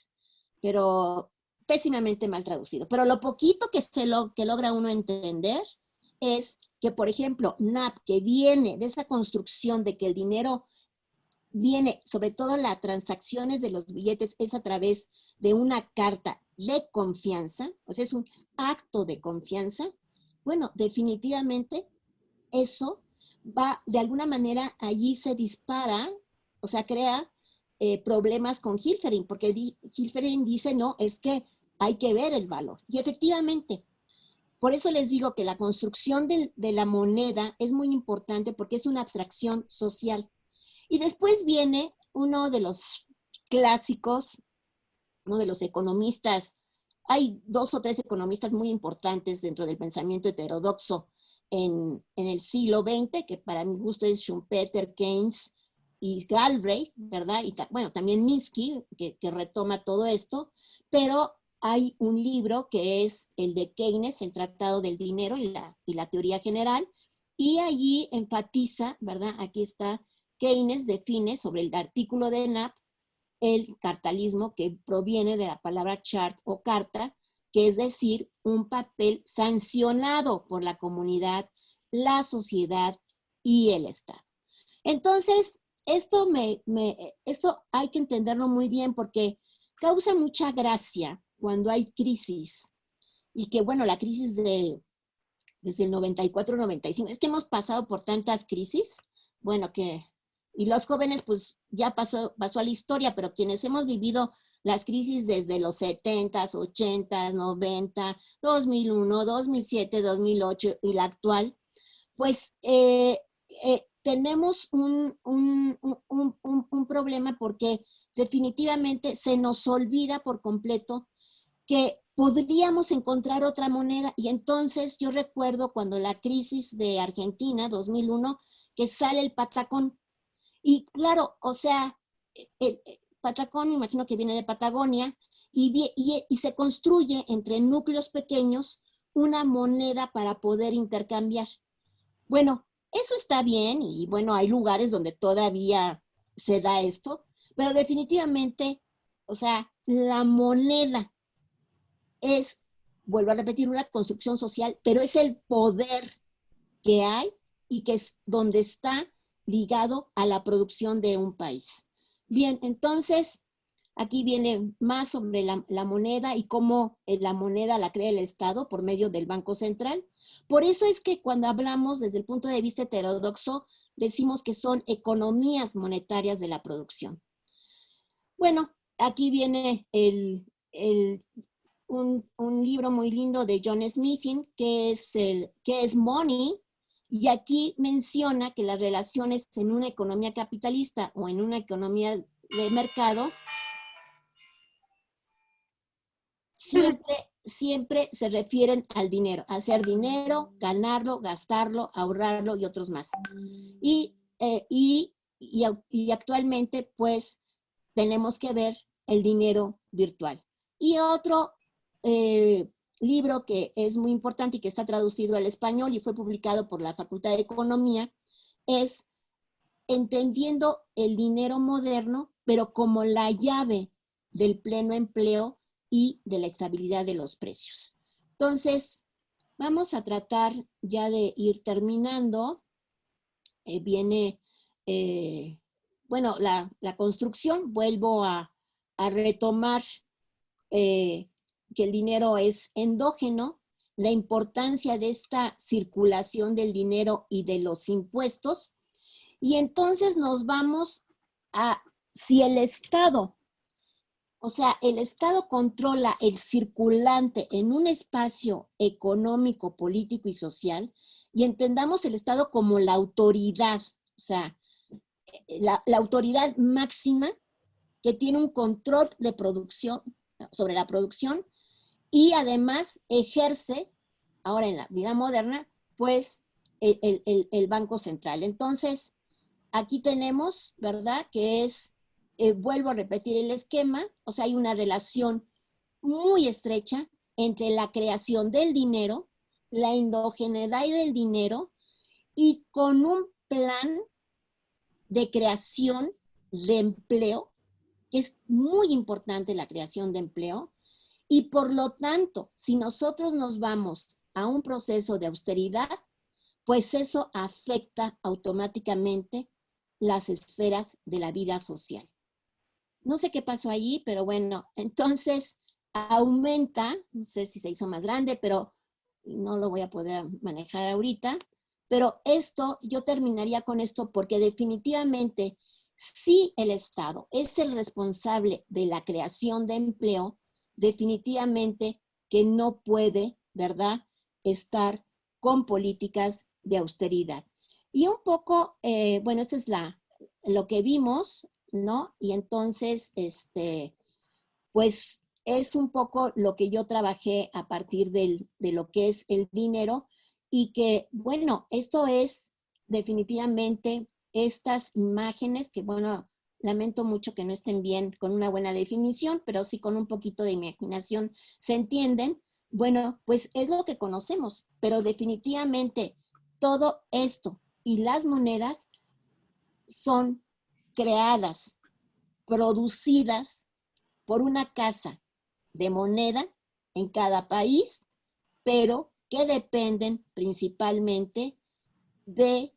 Speaker 1: pero pésimamente mal traducido. Pero lo poquito que logra uno entender es que, por ejemplo, NAP, que viene de esa construcción de que el dinero viene, sobre todo las transacciones de los billetes, es a través de una carta de confianza, o sea, es un acto de confianza. Bueno, definitivamente eso va, de alguna manera, allí se dispara, o sea, crea problemas con Hilferding, porque Hilferding dice, no, es que hay que ver el valor. Y efectivamente, por eso les digo que la construcción de la moneda es muy importante porque es una abstracción social. Y después viene uno de los clásicos, uno de los economistas, hay 2 o 3 economistas muy importantes dentro del pensamiento heterodoxo en el siglo XX, que para mi gusto es Schumpeter, Keynes y Galbraith, ¿verdad? Y bueno, también Minsky, que retoma todo esto, pero hay un libro que es el de Keynes, el Tratado del Dinero y la Teoría General, y allí enfatiza, ¿verdad? Aquí está, Keynes define sobre el artículo de NAP el cartalismo, que proviene de la palabra chart o carta, que es decir, un papel sancionado por la comunidad, la sociedad y el Estado. Entonces, esto hay que entenderlo muy bien porque causa mucha gracia cuando hay crisis y que, bueno, la crisis desde el 94-95, es que hemos pasado por tantas crisis, bueno, y los jóvenes pues ya pasó a la historia, pero quienes hemos vivido las crisis desde los 70s, 80s, 90, 2001, 2007, 2008 y la actual, pues tenemos un problema porque definitivamente se nos olvida por completo que podríamos encontrar otra moneda. Y entonces yo recuerdo cuando la crisis de Argentina, 2001, que sale el patacón. Y claro, o sea, el patacón, me imagino que viene de Patagonia, y se construye entre núcleos pequeños una moneda para poder intercambiar. Bueno, eso está bien y bueno, hay lugares donde todavía se da esto, pero definitivamente, o sea, la moneda es, vuelvo a repetir, una construcción social, pero es el poder que hay y que es donde está ligado a la producción de un país. Bien, entonces, aquí viene más sobre la moneda y cómo la moneda la crea el Estado por medio del Banco Central. Por eso es que cuando hablamos desde el punto de vista heterodoxo, decimos que son economías monetarias de la producción. Bueno, aquí viene un libro muy lindo de John Smithin, que es Money, y aquí menciona que las relaciones en una economía capitalista o en una economía de mercado siempre se refieren al dinero, a hacer dinero, ganarlo, gastarlo, ahorrarlo y otros más. Y actualmente, pues, tenemos que ver el dinero virtual. Y otro libro que es muy importante y que está traducido al español y fue publicado por la Facultad de Economía es Entendiendo el dinero moderno, pero como la llave del pleno empleo y de la estabilidad de los precios. Entonces, vamos a tratar ya de ir terminando. Viene, bueno, la construcción, vuelvo a retomar que el dinero es endógeno, la importancia de esta circulación del dinero y de los impuestos, y entonces nos vamos a si el Estado, o sea, el Estado controla el circulante en un espacio económico, político y social, y entendamos el Estado como la autoridad, o sea, la autoridad máxima que tiene un control de producción, sobre la producción, y además ejerce, ahora en la vida moderna, pues el Banco Central. Entonces, aquí tenemos, ¿verdad?, que es, vuelvo a repetir el esquema, o sea, hay una relación muy estrecha entre la creación del dinero, la endogeneidad del dinero, y con un plan de creación de empleo, que es muy importante la creación de empleo, y por lo tanto, si nosotros nos vamos a un proceso de austeridad, pues eso afecta automáticamente las esferas de la vida social. No sé qué pasó allí, pero bueno, entonces aumenta, no sé si se hizo más grande, pero no lo voy a poder manejar ahorita, pero esto, yo terminaría con esto porque definitivamente si el Estado es el responsable de la creación de empleo, definitivamente que no puede, ¿verdad?, estar con políticas de austeridad. Y un poco, bueno, esto es lo que vimos, ¿no? Y entonces, pues es un poco lo que yo trabajé a partir de lo que es el dinero y que, bueno, esto es definitivamente estas imágenes que, bueno, lamento mucho que no estén bien con una buena definición, pero sí con un poquito de imaginación se entienden. Bueno, pues es lo que conocemos, pero definitivamente todo esto y las monedas son creadas, producidas por una casa de moneda en cada país, pero que dependen principalmente del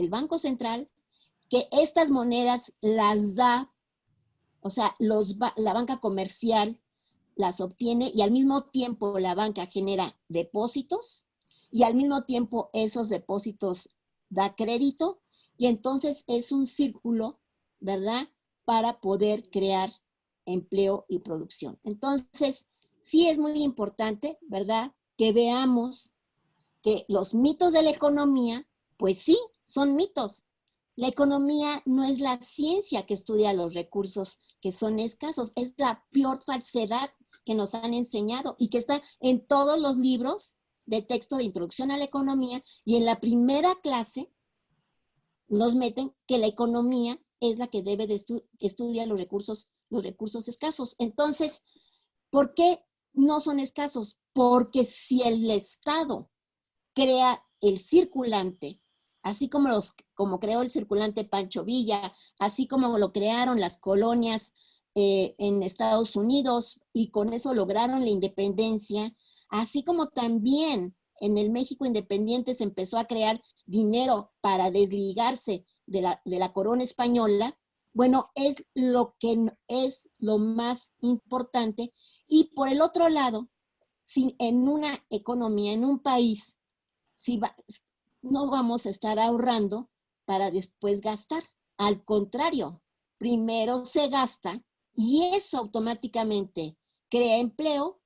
Speaker 1: Banco Central, que estas monedas las da, o sea, la banca comercial las obtiene y al mismo tiempo la banca genera depósitos y al mismo tiempo esos depósitos da crédito y entonces es un círculo, ¿verdad?, para poder crear empleo y producción. Entonces, sí es muy importante, ¿verdad?, que veamos que los mitos de la economía, pues sí, son mitos. La economía no es la ciencia que estudia los recursos que son escasos, es la peor falsedad que nos han enseñado y que está en todos los libros de texto de introducción a la economía y en la primera clase nos meten que la economía es la que debe de estudiar los recursos escasos. Entonces, ¿por qué no son escasos? Porque si el Estado crea el circulante, así como creó el circulante Pancho Villa, así como lo crearon las colonias en Estados Unidos y con eso lograron la independencia, así como también en el México independiente se empezó a crear dinero para desligarse de la corona española, bueno, es lo que es lo más importante. Y por el otro lado, si en una economía, en un país, no vamos a estar ahorrando para después gastar. Al contrario, primero se gasta y eso automáticamente crea empleo.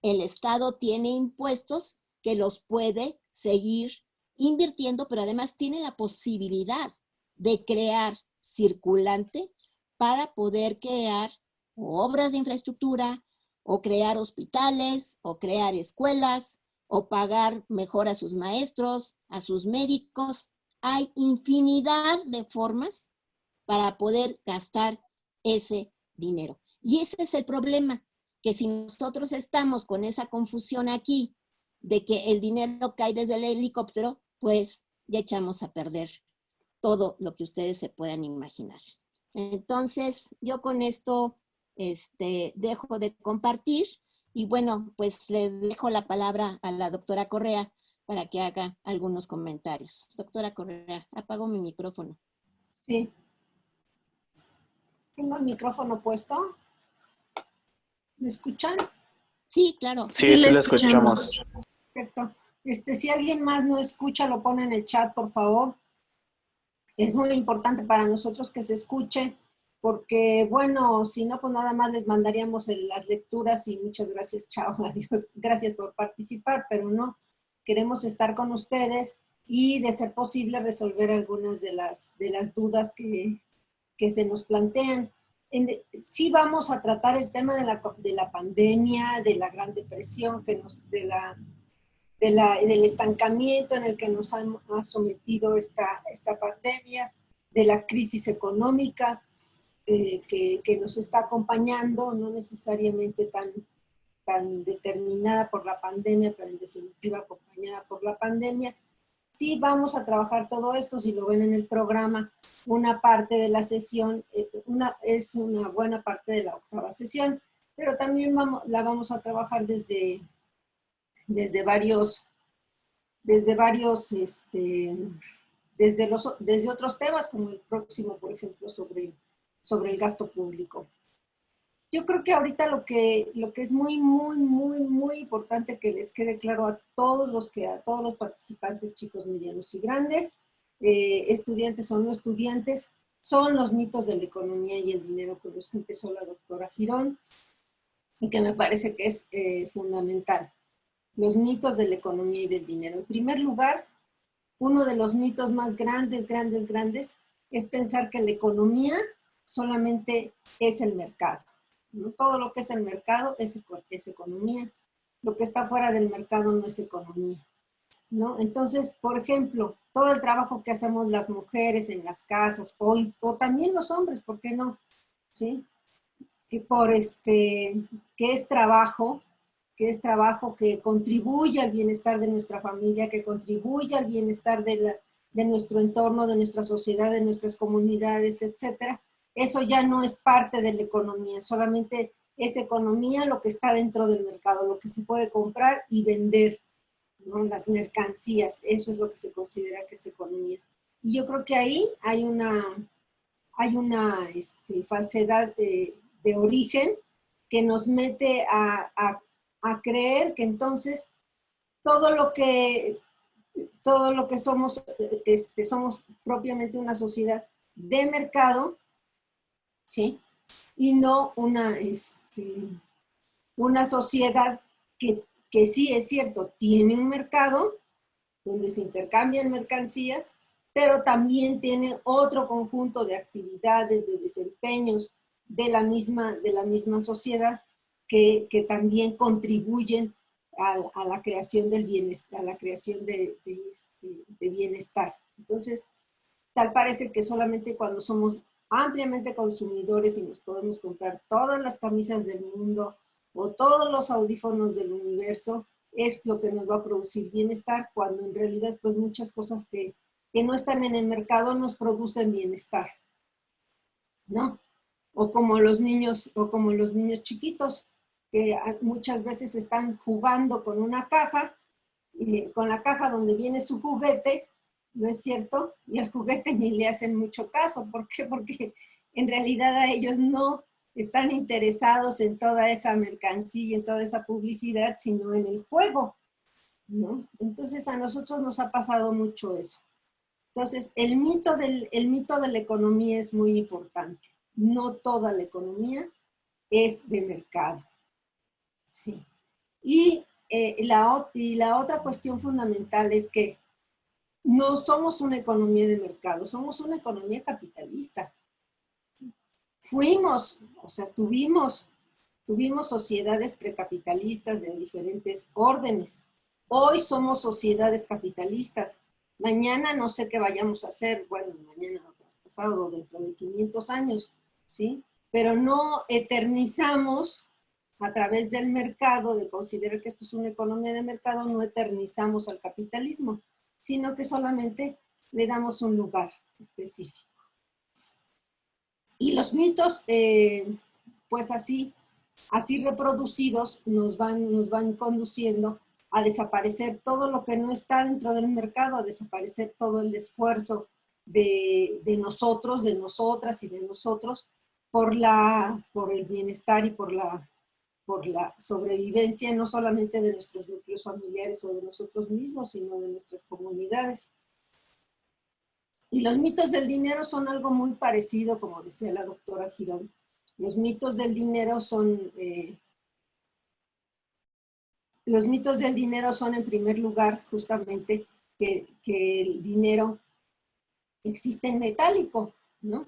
Speaker 1: El Estado tiene impuestos que los puede seguir invirtiendo, pero además tiene la posibilidad de crear circulante para poder crear obras de infraestructura o crear hospitales o crear escuelas o pagar mejor a sus maestros, a sus médicos. Hay infinidad de formas para poder gastar ese dinero. Y ese es el problema, que si nosotros estamos con esa confusión aquí de que el dinero cae desde el helicóptero, pues ya echamos a perder todo lo que ustedes se puedan imaginar. Entonces, yo con esto dejo de compartir y bueno, pues le dejo la palabra a la doctora Correa para que haga algunos comentarios. Doctora Correa, apago mi micrófono.
Speaker 2: Sí. ¿Tengo el micrófono puesto? ¿Me escuchan?
Speaker 1: Sí, claro.
Speaker 3: Sí, sí la escuchamos.
Speaker 2: Perfecto. Si alguien más no escucha, lo pone en el chat, por favor. Es muy importante para nosotros que se escuche, porque, bueno, si no, pues nada más les mandaríamos las lecturas y muchas gracias, chao, adiós, gracias por participar, pero no, queremos estar con ustedes y de ser posible resolver algunas de las dudas que se nos plantean. Sí vamos a tratar el tema de la pandemia, de la Gran Depresión, del estancamiento en el que nos ha sometido esta pandemia, de la crisis económica que nos está acompañando, no necesariamente tan determinada por la pandemia, pero en definitiva acompañada por la pandemia. Sí vamos a trabajar todo esto, si lo ven en el programa, una parte de la sesión, es una buena parte de la 8ª sesión, pero también la vamos a trabajar desde otros temas, como el próximo, por ejemplo, sobre el gasto público. Yo creo que ahorita lo que es muy, muy, muy, muy importante que les quede claro a todos los participantes, chicos, medianos y grandes, estudiantes o no estudiantes, son los mitos de la economía y el dinero con los que empezó la doctora Girón, y que me parece que es fundamental. Los mitos de la economía y del dinero. En primer lugar, uno de los mitos más grandes es pensar que la economía solamente es el mercado. ¿No? Todo lo que es el mercado es economía. Lo que está fuera del mercado no es economía, ¿no? Entonces, por ejemplo, todo el trabajo que hacemos las mujeres en las casas, o también los hombres, ¿por qué no? ¿Sí? Que es trabajo que contribuye al bienestar de nuestra familia, que contribuye al bienestar de nuestro entorno, de nuestra sociedad, de nuestras comunidades, etcétera. Eso ya no es parte de la economía, solamente es economía lo que está dentro del mercado, lo que se puede comprar y vender, ¿no? Las mercancías, eso es lo que se considera que es economía. Y yo creo que ahí hay una falsedad de origen que nos mete a creer que entonces todo lo que somos, somos propiamente una sociedad de mercado, ¿sí? Y no una sociedad que sí es cierto, tiene un mercado donde se intercambian mercancías, pero también tiene otro conjunto de actividades, de desempeños de la misma sociedad que también contribuyen a la creación del bienestar, a la creación de bienestar. Entonces, tal parece que solamente cuando somos ampliamente consumidores y nos podemos comprar todas las camisas del mundo o todos los audífonos del universo, es lo que nos va a producir bienestar, cuando en realidad pues muchas cosas que no están en el mercado nos producen bienestar, ¿no? O como los niños chiquitos, que muchas veces están jugando con una caja, con la caja donde viene su juguete, ¿no es cierto? Y al juguete ni le hacen mucho caso. ¿Por qué? Porque en realidad a ellos no están interesados en toda esa mercancía, en toda esa publicidad, sino en el juego, ¿no? Entonces a nosotros nos ha pasado mucho eso. Entonces el mito de la economía es muy importante. No toda la economía es de mercado. Sí. Y la otra cuestión fundamental es que no somos una economía de mercado, somos una economía capitalista. Tuvimos sociedades precapitalistas de diferentes órdenes. Hoy somos sociedades capitalistas. Mañana no sé qué vayamos a hacer, bueno, mañana pasado, dentro de 500 años, ¿sí? Pero no eternizamos a través del mercado, de considerar que esto es una economía de mercado, no eternizamos al capitalismo, sino que solamente le damos un lugar específico. Y los mitos, pues así reproducidos, nos van conduciendo a desaparecer todo lo que no está dentro del mercado, a desaparecer todo el esfuerzo de nosotros, de nosotras y de nosotros por el bienestar y por la sobrevivencia, no solamente de nuestros núcleos familiares o de nosotros mismos, sino de nuestras comunidades. Y los mitos del dinero son algo muy parecido, como decía la doctora Girón. Los mitos del dinero son en primer lugar, justamente, que el dinero existe en metálico, ¿no?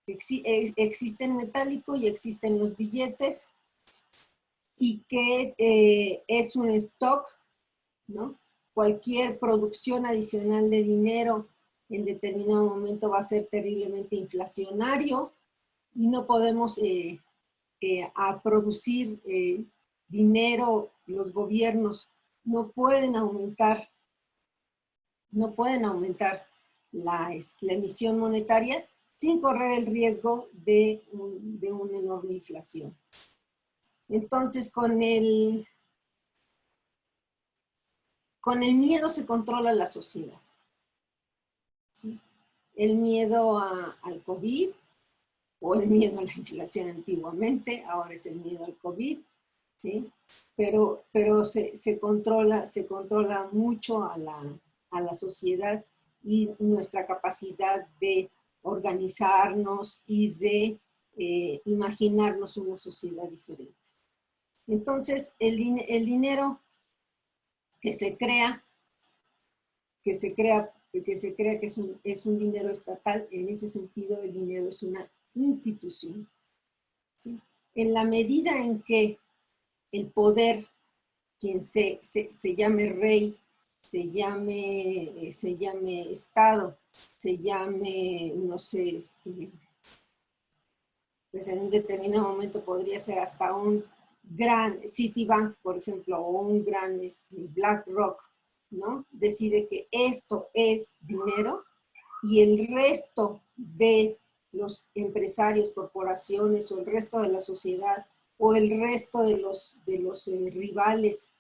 Speaker 2: Existe en metálico y existen los billetes y que es un stock, ¿no? Cualquier producción adicional de dinero en determinado momento va a ser terriblemente inflacionario y no podemos a producir dinero, los gobiernos no pueden aumentar la emisión monetaria sin correr el riesgo de una enorme inflación. Entonces, con el miedo se controla la sociedad. ¿Sí? El miedo al COVID, o el miedo a la inflación antiguamente, ahora es el miedo al COVID, ¿sí? Pero se controla mucho a la sociedad y nuestra capacidad de organizarnos y de imaginarnos una sociedad diferente. Entonces, el dinero que se crea que es un dinero estatal, en ese sentido el dinero es una institución. ¿Sí? En la medida en que el poder, quien se llame rey, se llame Estado, se llame, no sé, pues en un determinado momento podría ser hasta un gran Citibank, por ejemplo, o un gran BlackRock, ¿no? Decide que esto es dinero y el resto de los empresarios, corporaciones o el resto de la sociedad o el resto de los rivales,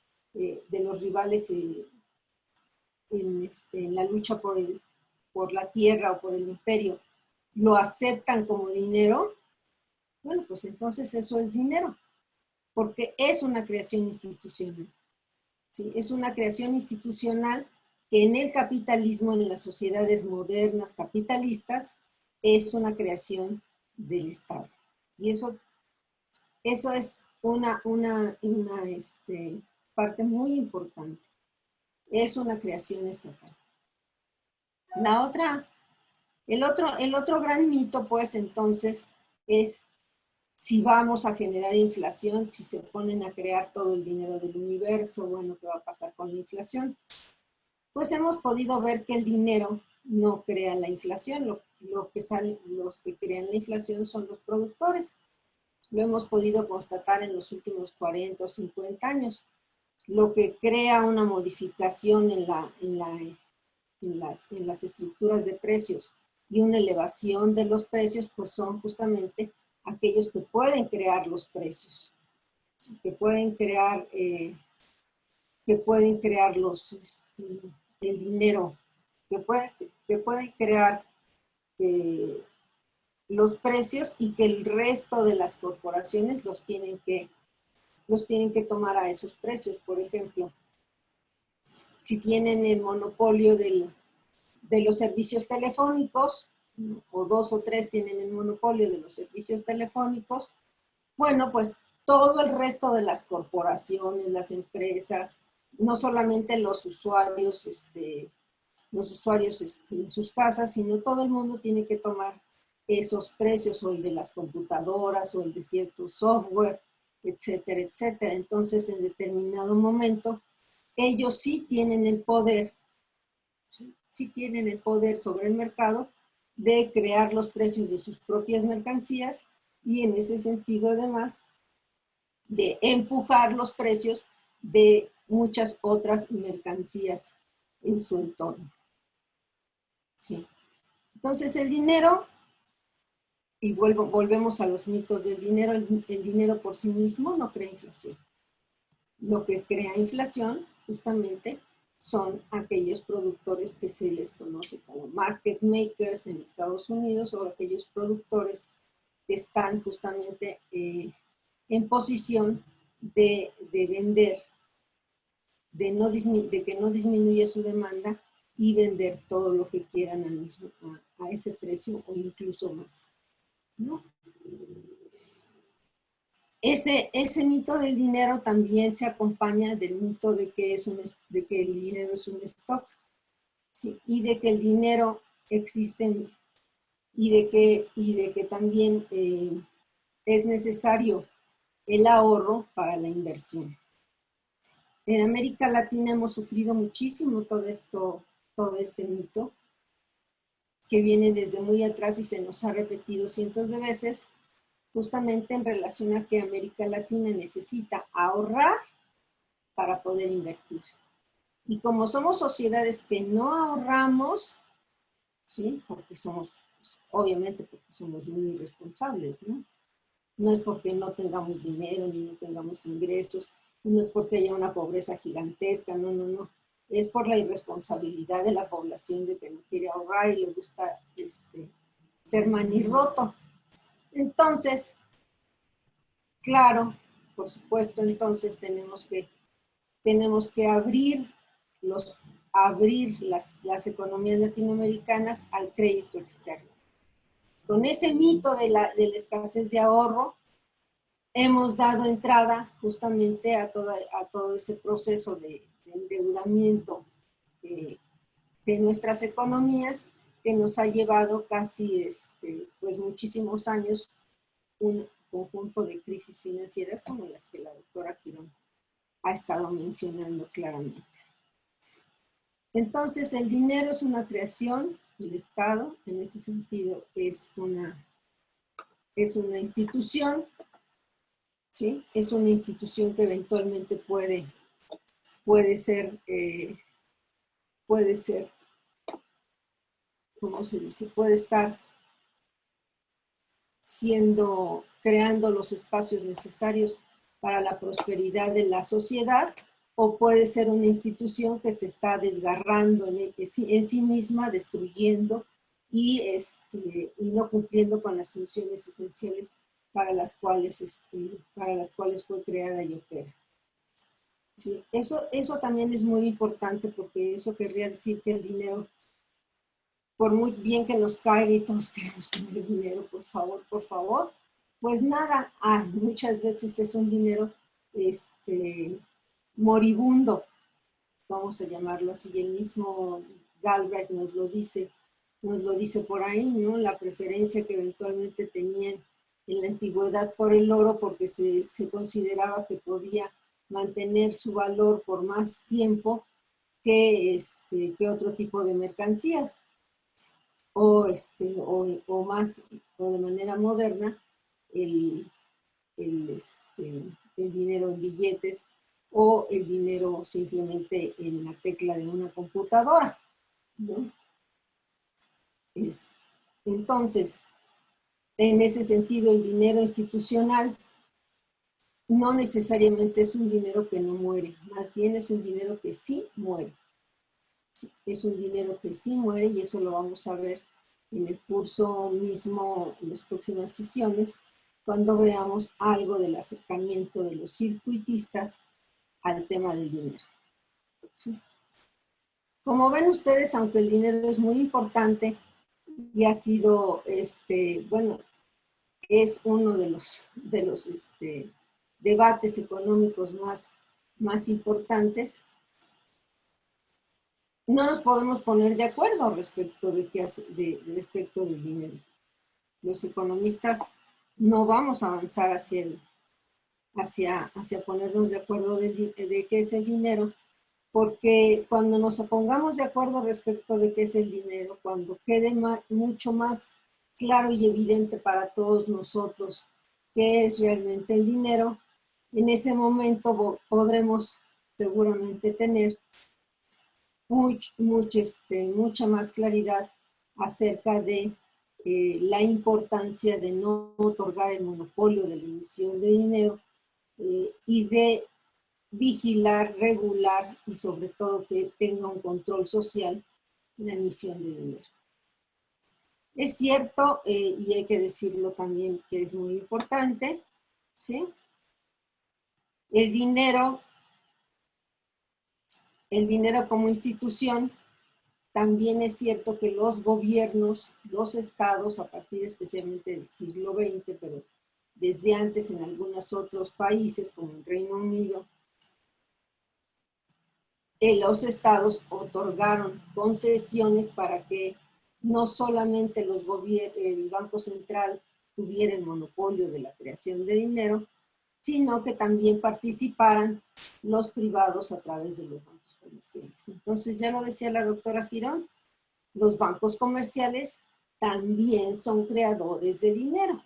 Speaker 2: en la lucha por la tierra o por el imperio, lo aceptan como dinero, bueno, pues entonces eso es dinero, porque es una creación institucional. ¿Sí? Es una creación institucional que en el capitalismo, en las sociedades modernas capitalistas, es una creación del Estado. Y eso es una parte muy importante. Es una creación estatal. El otro gran mito, pues, entonces, es si vamos a generar inflación, si se ponen a crear todo el dinero del universo, bueno, ¿qué va a pasar con la inflación? Pues hemos podido ver que el dinero no crea la inflación, los que crean la inflación son los productores. Lo hemos podido constatar en los últimos 40 o 50 años. Lo que crea una modificación en las estructuras de precios y una elevación de los precios, pues son justamente aquellos que pueden crear los precios, que pueden crear el dinero, que pueden crear los precios y que el resto de las corporaciones los tienen que tomar a esos precios. Por ejemplo, si tienen el monopolio de los servicios telefónicos, o 2 o 3 tienen el monopolio de los servicios telefónicos, bueno, pues todo el resto de las corporaciones, las empresas, no solamente los usuarios en sus casas, sino todo el mundo tiene que tomar esos precios, o el de las computadoras, o el de cierto software, etcétera, etcétera. Entonces, en determinado momento, ellos sí tienen el poder sobre el mercado de crear los precios de sus propias mercancías y en ese sentido, además, de empujar los precios de muchas otras mercancías en su entorno. Sí. Entonces, el dinero, y volvemos a los mitos del dinero, el dinero por sí mismo no crea inflación. Lo que crea inflación, justamente, son aquellos productores que se les conoce como market makers en Estados Unidos, o aquellos productores que están justamente en posición de vender, de que no disminuya su demanda y vender todo lo que quieran a ese precio o incluso más, ¿no? Ese mito del dinero también se acompaña del mito de que el dinero es un stock. ¿sí? Y de que el dinero existe y de que también es necesario el ahorro para la inversión. En América Latina hemos sufrido muchísimo todo este mito, que viene desde muy atrás y se nos ha repetido cientos de veces, justamente en relación a que América Latina necesita ahorrar para poder invertir. Y como somos sociedades que no ahorramos, ¿sí? Porque somos, obviamente porque somos muy irresponsables, ¿no? No es porque no tengamos dinero ni no tengamos ingresos, no es porque haya una pobreza gigantesca, no, no, no. Es por la irresponsabilidad de la población de que no quiere ahorrar y le gusta ser manirroto. Entonces, claro, por supuesto, entonces tenemos que abrir las economías latinoamericanas al crédito externo. Con ese mito de la escasez de ahorro, hemos dado entrada justamente a todo ese proceso de endeudamiento de nuestras economías, que nos ha llevado casi pues muchísimos años un conjunto de crisis financieras como las que la doctora Quirón ha estado mencionando claramente. Entonces, el dinero es una creación del Estado, en ese sentido es una institución, ¿sí? Es una institución que eventualmente puede ser, ¿cómo se dice? Puede estar creando los espacios necesarios para la prosperidad de la sociedad, o puede ser una institución que se está desgarrando en sí misma, destruyendo y no cumpliendo con las funciones esenciales para las cuales fue creada y opera. Sí, eso también es muy importante, porque eso querría decir que el dinero, por muy bien que nos caiga y todos queremos tener dinero, por favor, pues nada, muchas veces es un dinero moribundo, vamos a llamarlo así. El mismo Galbraith nos lo dice por ahí, ¿no? La preferencia que eventualmente tenían en la antigüedad por el oro, porque se consideraba que podía mantener su valor por más tiempo que otro tipo de mercancías, o de manera moderna, el dinero en billetes, o el dinero simplemente en la tecla de una computadora, ¿no? Entonces, en ese sentido, el dinero institucional no necesariamente es un dinero que no muere, más bien es un dinero que sí muere. Sí, es un dinero que sí muere, y eso lo vamos a ver en el curso mismo, en las próximas sesiones, cuando veamos algo del acercamiento de los circuitistas al tema del dinero. ¿Sí? Como ven ustedes, aunque el dinero es muy importante y ha sido, bueno, es uno de los debates económicos más importantes, no nos podemos poner de acuerdo respecto respecto del dinero. Los economistas no vamos a avanzar hacia ponernos de acuerdo de qué es el dinero, porque cuando nos pongamos de acuerdo respecto de qué es el dinero, cuando quede mucho más claro y evidente para todos nosotros qué es realmente el dinero, en ese momento podremos seguramente tener mucha más claridad acerca de la importancia de no otorgar el monopolio de la emisión de dinero, y de vigilar, regular y sobre todo que tenga un control social la emisión de dinero. Es cierto, y hay que decirlo también, que es muy importante, ¿sí? El dinero como institución, también es cierto que los gobiernos, los estados, a partir especialmente del siglo XX, pero desde antes en algunos otros países, como el Reino Unido, los estados otorgaron concesiones para que no solamente el Banco Central tuviera el monopolio de la creación de dinero, sino que también participaran los privados a través de los bancos comerciales. Entonces, ya lo decía la doctora Girón, los bancos comerciales también son creadores de dinero,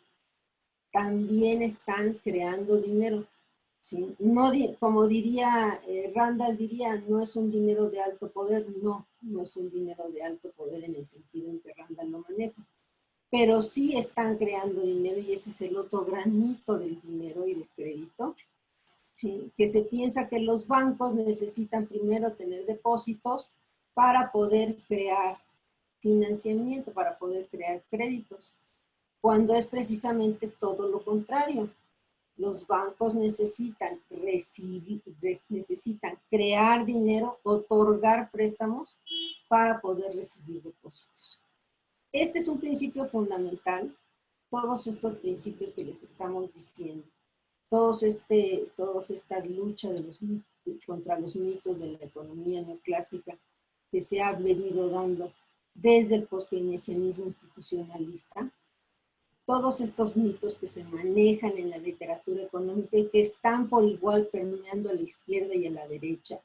Speaker 2: también están creando dinero. ¿Sí? No, como diría Randall diría, no es un dinero de alto poder, no, no es un dinero de alto poder en el sentido en que Randall lo maneja, pero sí están creando dinero y ese es el otro gran mito del dinero y del crédito, ¿sí? Que se piensa que los bancos necesitan primero tener depósitos para poder crear financiamiento, para poder crear créditos, cuando es precisamente todo lo contrario. Los bancos necesitan necesitan crear dinero, otorgar préstamos para poder recibir depósitos. Este es un principio fundamental. Todos estos principios que les estamos diciendo, toda esta lucha contra los mitos de la economía neoclásica que se ha venido dando desde el post-keynesianismo institucionalista, todos estos mitos que se manejan en la literatura económica y que están por igual permeando a la izquierda y a la derecha,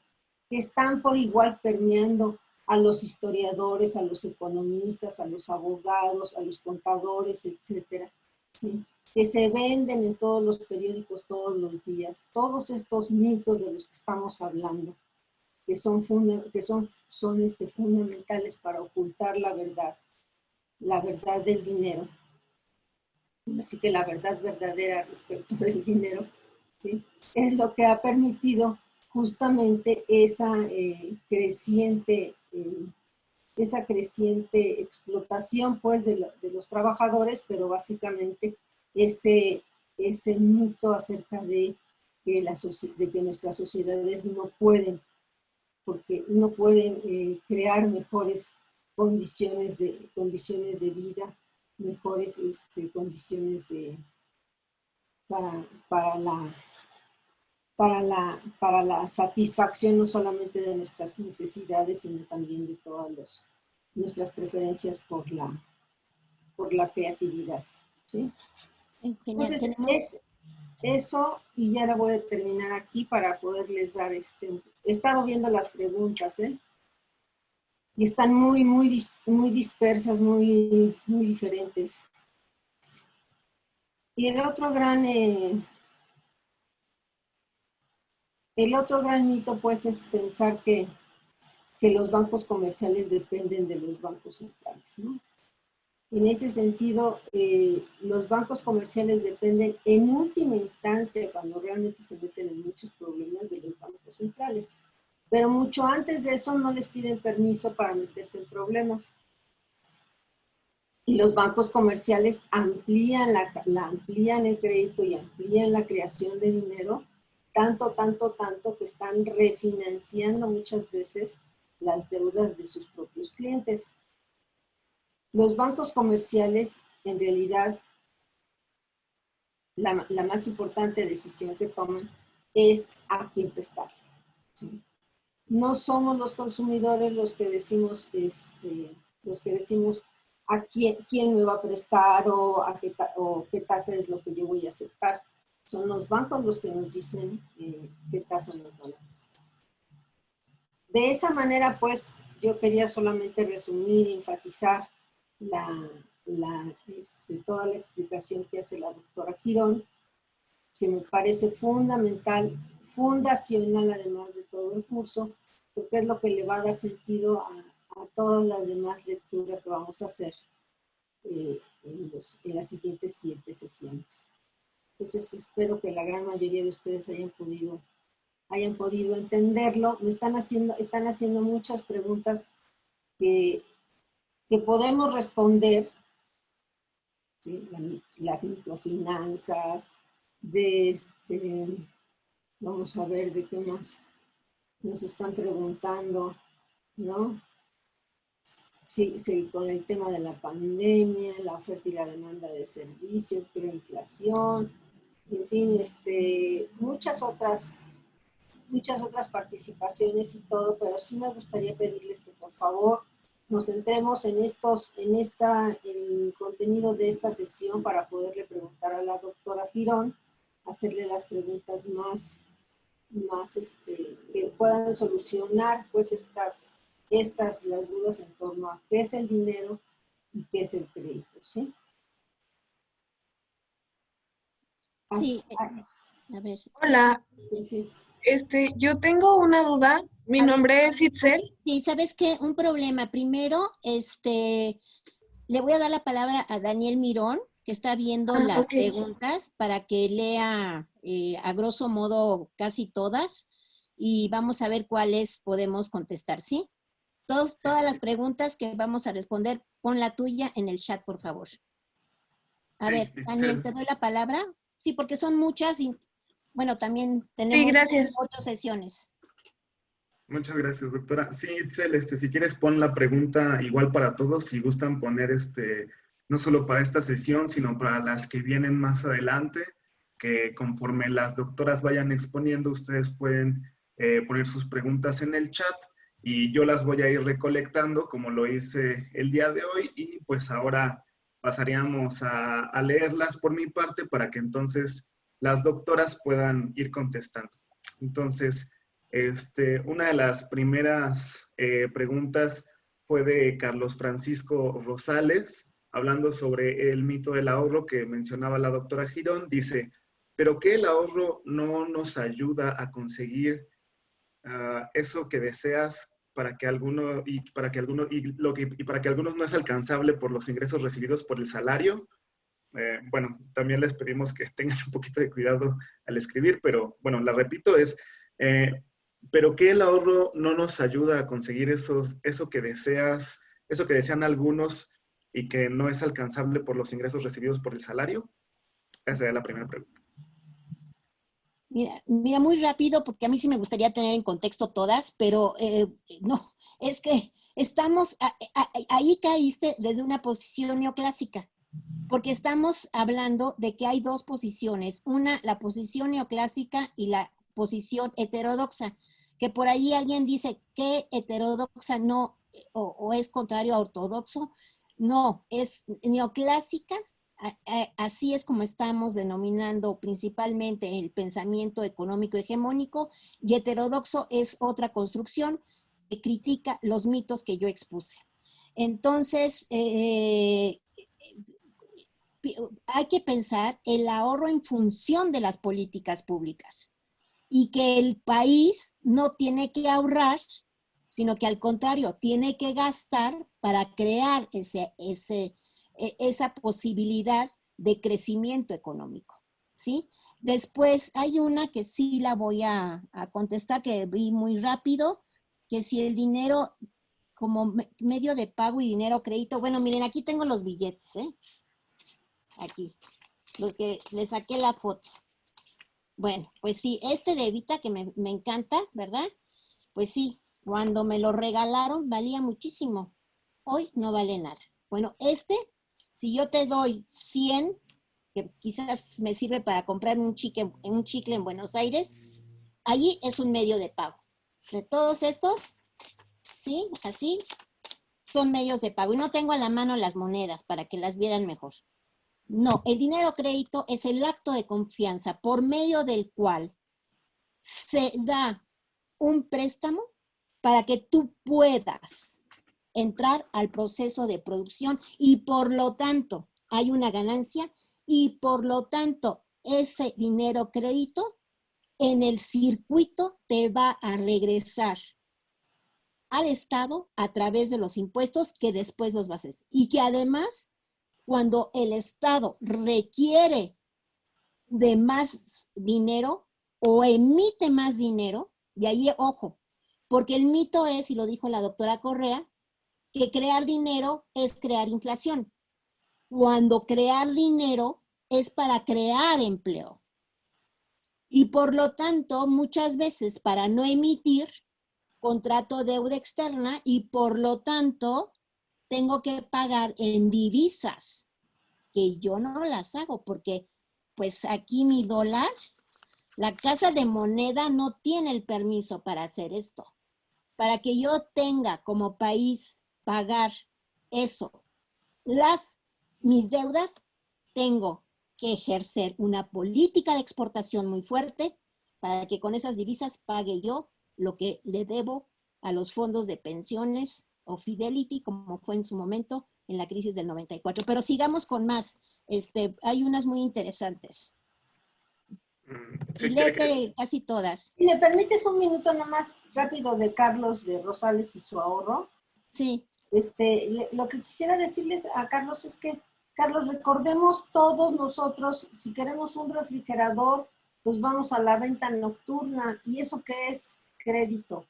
Speaker 2: que están por igual permeando a los historiadores, a los economistas, a los abogados, a los contadores, etcétera, ¿sí? Que se venden en todos los periódicos todos los días. Todos estos mitos de los que estamos hablando, que son fundamentales para ocultar la verdad del dinero. Así que la verdad verdadera respecto del dinero, ¿sí? Es lo que ha permitido justamente esa creciente explotación pues, de los trabajadores, pero básicamente ese mito acerca de que nuestras sociedades no pueden crear mejores condiciones de vida, mejores condiciones para la satisfacción no solamente de nuestras necesidades, sino también de todas nuestras preferencias por la creatividad. ¿Sí?
Speaker 1: Genial.
Speaker 2: Entonces, es eso, y ya la voy a terminar aquí para poderles dar he estado viendo las preguntas, y están muy dispersas, muy diferentes. Y el otro gran mito, pues, es pensar que los bancos comerciales dependen de los bancos centrales, ¿no? En ese sentido, los bancos comerciales dependen en última instancia, cuando realmente se meten en muchos problemas, de los bancos centrales. Pero mucho antes de eso no les piden permiso para meterse en problemas. Y los bancos comerciales amplían el crédito y amplían la creación de dinero, tanto que están refinanciando muchas veces las deudas de sus propios clientes. Los bancos comerciales, en realidad, la más importante decisión que toman es a quién prestar. ¿Sí? No somos los consumidores los que decimos a quién me va a prestar o qué tasa es lo que yo voy a aceptar. Son los bancos los que nos dicen qué tasa nos van a prestar. De esa manera, pues, yo quería solamente resumir, enfatizar toda la explicación que hace la doctora Girón, que me parece fundamental, fundacional además de todo el curso, porque es lo que le va a dar sentido a todas las demás lecturas que vamos a hacer en las siguientes 7 sesiones. Entonces espero que la gran mayoría de ustedes hayan podido entenderlo. Están haciendo muchas preguntas que podemos responder, ¿sí? Las microfinanzas, vamos a ver de qué más nos están preguntando, ¿no? Sí, con el tema de la pandemia, la oferta y la demanda de servicios, preinflación, en fin, muchas otras muchas otras participaciones y todo, pero sí me gustaría pedirles que por favor nos centremos en el contenido de esta sesión para poderle preguntar a la doctora Girón, hacerle las preguntas que puedan solucionar pues las dudas en torno a qué es el dinero y qué es el crédito, ¿sí?
Speaker 1: Sí, a ver.
Speaker 3: Hola,
Speaker 2: Sí, sí.
Speaker 3: yo tengo una duda. Mi
Speaker 1: A ver,
Speaker 3: nombre es Itzel.
Speaker 1: sí, ¿sabes qué? Un problema. Primero, le voy a dar la palabra a Daniel Mirón, que está viendo
Speaker 3: Ah,
Speaker 1: las
Speaker 3: ok.
Speaker 1: preguntas para que lea a grosso modo casi todas y vamos a ver cuáles podemos contestar, ¿sí? Todas las preguntas que vamos a responder, pon la tuya en el chat, por favor. A
Speaker 4: Sí,
Speaker 1: ver, Daniel,
Speaker 4: Itzel.
Speaker 1: te doy la palabra. Sí, porque son muchas y, bueno, también
Speaker 3: Sí,
Speaker 1: tenemos
Speaker 3: gracias.
Speaker 1: 8 sesiones.
Speaker 4: Muchas gracias, doctora. Sí, Itzel, si quieres pon la pregunta igual para todos, si gustan poner no solo para esta sesión, sino para las que vienen más adelante, que conforme las doctoras vayan exponiendo, ustedes pueden poner sus preguntas en el chat y yo las voy a ir recolectando como lo hice el día de hoy y pues ahora pasaríamos a leerlas por mi parte para que entonces las doctoras puedan ir contestando. Entonces, una de las primeras preguntas fue de Carlos Francisco Rosales, hablando sobre el mito del ahorro que mencionaba la doctora Girón. Dice, ¿pero qué el ahorro no nos ayuda a conseguir eso que deseas para que alguno, y para que alguno, y para que algunos no es alcanzable por los ingresos recibidos por el salario? Bueno, también les pedimos que tengan un poquito de cuidado al escribir, pero bueno, la repito, pero que el ahorro no nos ayuda a conseguir eso que deseas, eso que desean algunos y que no es alcanzable por los ingresos recibidos por el salario. Esa es la primera pregunta.
Speaker 1: Mira, muy rápido, porque a mí sí me gustaría tener en contexto todas, pero no, es que ahí caíste desde una posición neoclásica, porque estamos hablando de que hay dos posiciones, la posición neoclásica y la posición heterodoxa, que por ahí alguien dice que heterodoxa no, o es contrario a ortodoxo, no, es neoclásicas. Así es como estamos denominando principalmente el pensamiento económico hegemónico, y heterodoxo es otra construcción que critica los mitos que yo expuse. Entonces, hay que pensar el ahorro en función de las políticas públicas y que el país no tiene que ahorrar, sino que al contrario, tiene que gastar para crear esa posibilidad de crecimiento económico, ¿sí? Después hay una que sí la voy a contestar, que vi muy rápido, que si el dinero como medio de pago y dinero crédito, bueno, miren, aquí tengo los billetes, aquí, los que le saqué la foto. Bueno, pues sí, de Evita que me encanta, ¿verdad? Pues sí, cuando me lo regalaron valía muchísimo. Hoy no vale nada. Bueno, si yo te doy 100, que quizás me sirve para comprar un chicle en Buenos Aires, allí es un medio de pago. De todos estos, ¿sí? Así, son medios de pago. Y no tengo a la mano las monedas para que las vieran mejor. No, el dinero crédito es el acto de confianza por medio del cual se da un préstamo para que tú puedas entrar al proceso de producción y por lo tanto hay una ganancia y por lo tanto ese dinero crédito en el circuito te va a regresar al Estado a través de los impuestos que después los vas a hacer. Y que además, cuando el Estado requiere de más dinero o emite más dinero, y ahí, ojo, porque el mito es, y lo dijo la doctora Correa, que crear dinero es crear inflación, cuando crear dinero es para crear empleo. Y por lo tanto, muchas veces para no emitir, contrato deuda externa y por lo tanto tengo que pagar en divisas, que yo no las hago porque pues aquí mi dólar La Casa de Moneda no tiene el permiso para hacer esto. Para que yo tenga como país pagar eso, mis deudas, tengo que ejercer una política de exportación muy fuerte para que con esas divisas pague yo lo que le debo a los fondos de pensiones o Fidelity, como fue en su momento en la crisis del 94. Pero sigamos con más. Hay unas muy interesantes.
Speaker 4: Sí,
Speaker 1: Y léete casi todas.
Speaker 2: Si me permites un minuto nomás rápido de Carlos de Rosales y su ahorro.
Speaker 1: Sí.
Speaker 2: Lo que quisiera decirles a Carlos es que, Carlos, recordemos todos nosotros, si queremos un refrigerador, pues vamos a la venta nocturna. ¿Y eso qué es? Crédito.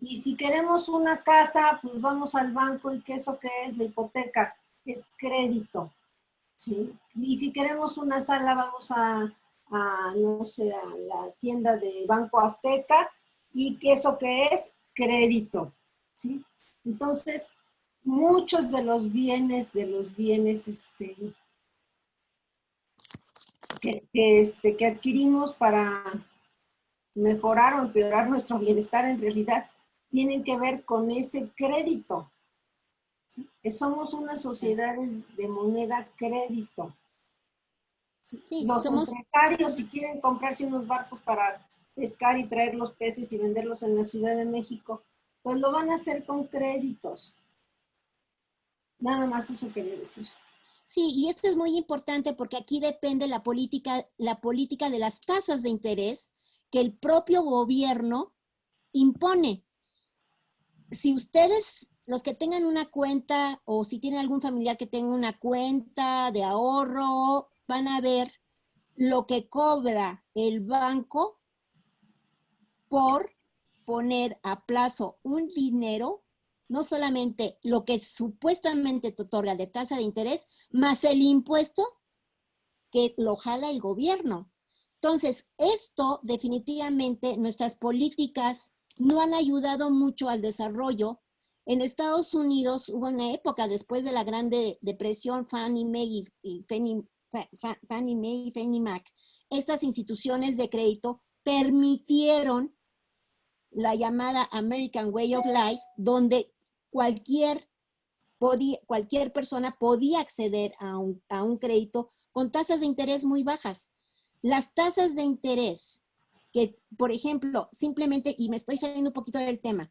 Speaker 2: Y si queremos una casa, pues vamos al banco. ¿Y qué eso qué es? La hipoteca. Es crédito. ¿Sí? Y si queremos una sala, vamos no sé, a la tienda de Banco Azteca. ¿Y qué eso qué es? Crédito. ¿Sí? Entonces, muchos de los bienes que adquirimos para mejorar o empeorar nuestro bienestar en realidad tienen que ver con ese crédito. ¿Sí? Somos unas sociedades de moneda crédito.
Speaker 1: Sí,
Speaker 2: los empresarios, si quieren comprarse unos barcos para pescar y traer los peces y venderlos en la Ciudad de México, pues lo van a hacer con créditos. Nada más eso quería decir.
Speaker 1: Sí, y esto es muy importante porque aquí depende la política de las tasas de interés que el propio gobierno impone. Si ustedes, los que tengan una cuenta o si tienen algún familiar que tenga una cuenta de ahorro, van a ver lo que cobra el banco por poner a plazo un dinero, no solamente lo que supuestamente te otorga de tasa de interés, más el impuesto que lo jala el gobierno. Entonces, esto definitivamente, nuestras políticas no han ayudado mucho al desarrollo. En Estados Unidos hubo una época después de la Gran Depresión, Fannie Mae y Fannie Mac, estas instituciones de crédito permitieron la llamada American Way of Life, donde cualquier persona podía acceder a un crédito con tasas de interés muy bajas. Las tasas de interés que, por ejemplo, simplemente, y me estoy saliendo un poquito del tema,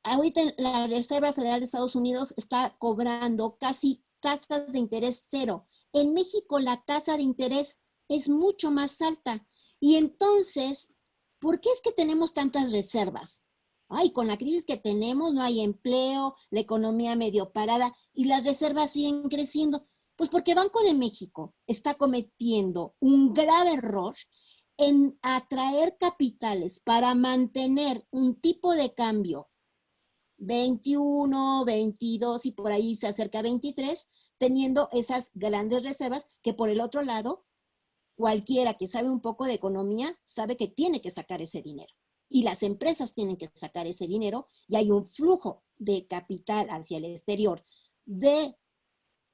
Speaker 1: ahorita la Reserva Federal de Estados Unidos está cobrando casi tasas de interés cero. En México la tasa de interés es mucho más alta. Y entonces, ¿por qué es que tenemos tantas reservas? Ay, con la crisis que tenemos, no hay empleo, la economía medio parada y las reservas siguen creciendo. Pues porque Banco de México está cometiendo un grave error en atraer capitales para mantener un tipo de cambio 21, 22 y por ahí se acerca a 23, teniendo esas grandes reservas que por el otro lado, cualquiera que sabe un poco de economía sabe que tiene que sacar ese dinero. Y las empresas tienen que sacar ese dinero y hay un flujo de capital hacia el exterior de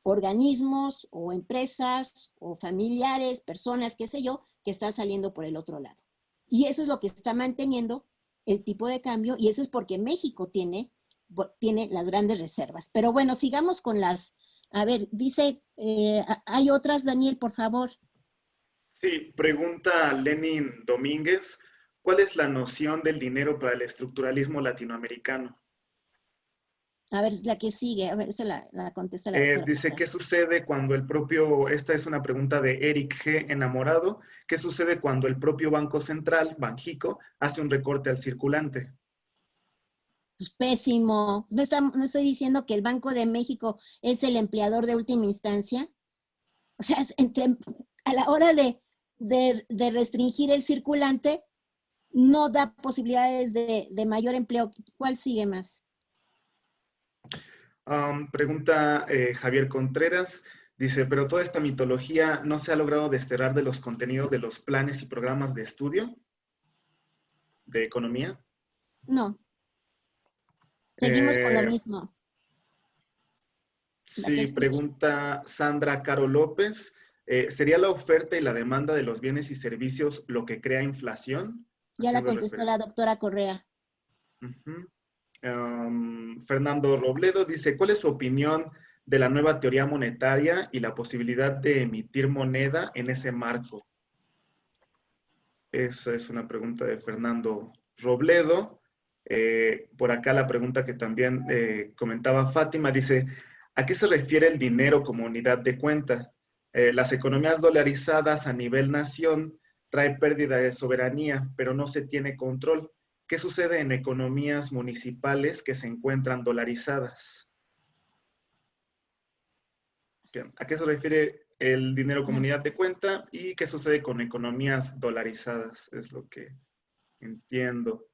Speaker 1: organismos o empresas o familiares, personas, qué sé yo, que está saliendo por el otro lado. Y eso es lo que está manteniendo el tipo de cambio y eso es porque México tiene las grandes reservas. Pero bueno, sigamos con las, a ver, dice, hay otras, Daniel, por favor.
Speaker 4: Sí, pregunta Lenin Domínguez, ¿cuál es la noción del dinero para el estructuralismo latinoamericano?
Speaker 1: A ver, la que sigue, a ver, esa la contesta la doctora.
Speaker 4: Dice, ¿qué sucede cuando esta es una pregunta de Eric G. Enamorado, ¿qué sucede cuando el propio Banco Central, Banjico, hace un recorte al circulante?
Speaker 1: Pues pésimo. No estoy diciendo que el Banco de México es el empleador de última instancia. O sea, a la hora de restringir el circulante, no da posibilidades de mayor empleo. ¿Cuál sigue más?
Speaker 4: Pregunta Javier Contreras, dice, pero toda esta mitología no se ha logrado desterrar de los contenidos de los planes y programas de estudio de economía.
Speaker 1: No. Seguimos con lo mismo.
Speaker 4: Sí, pregunta Sandra Caro López, ¿sería la oferta y la demanda de los bienes y servicios lo que crea inflación?
Speaker 1: Ya la
Speaker 4: Haciendo
Speaker 1: contestó
Speaker 4: referencia.
Speaker 1: la doctora Correa.
Speaker 4: Ujú. Fernando Robledo dice, ¿cuál es su opinión de la nueva teoría monetaria y la posibilidad de emitir moneda en ese marco? Esa es una pregunta de Fernando Robledo. Por acá la pregunta que también comentaba Fátima dice, ¿a qué se refiere el dinero como unidad de cuenta? Las economías dolarizadas a nivel nación trae pérdida de soberanía, pero no se tiene control. ¿Qué sucede en economías municipales que se encuentran dolarizadas? Bien, ¿a qué se refiere el dinero como unidad de cuenta y qué sucede con economías dolarizadas? Es lo que entiendo.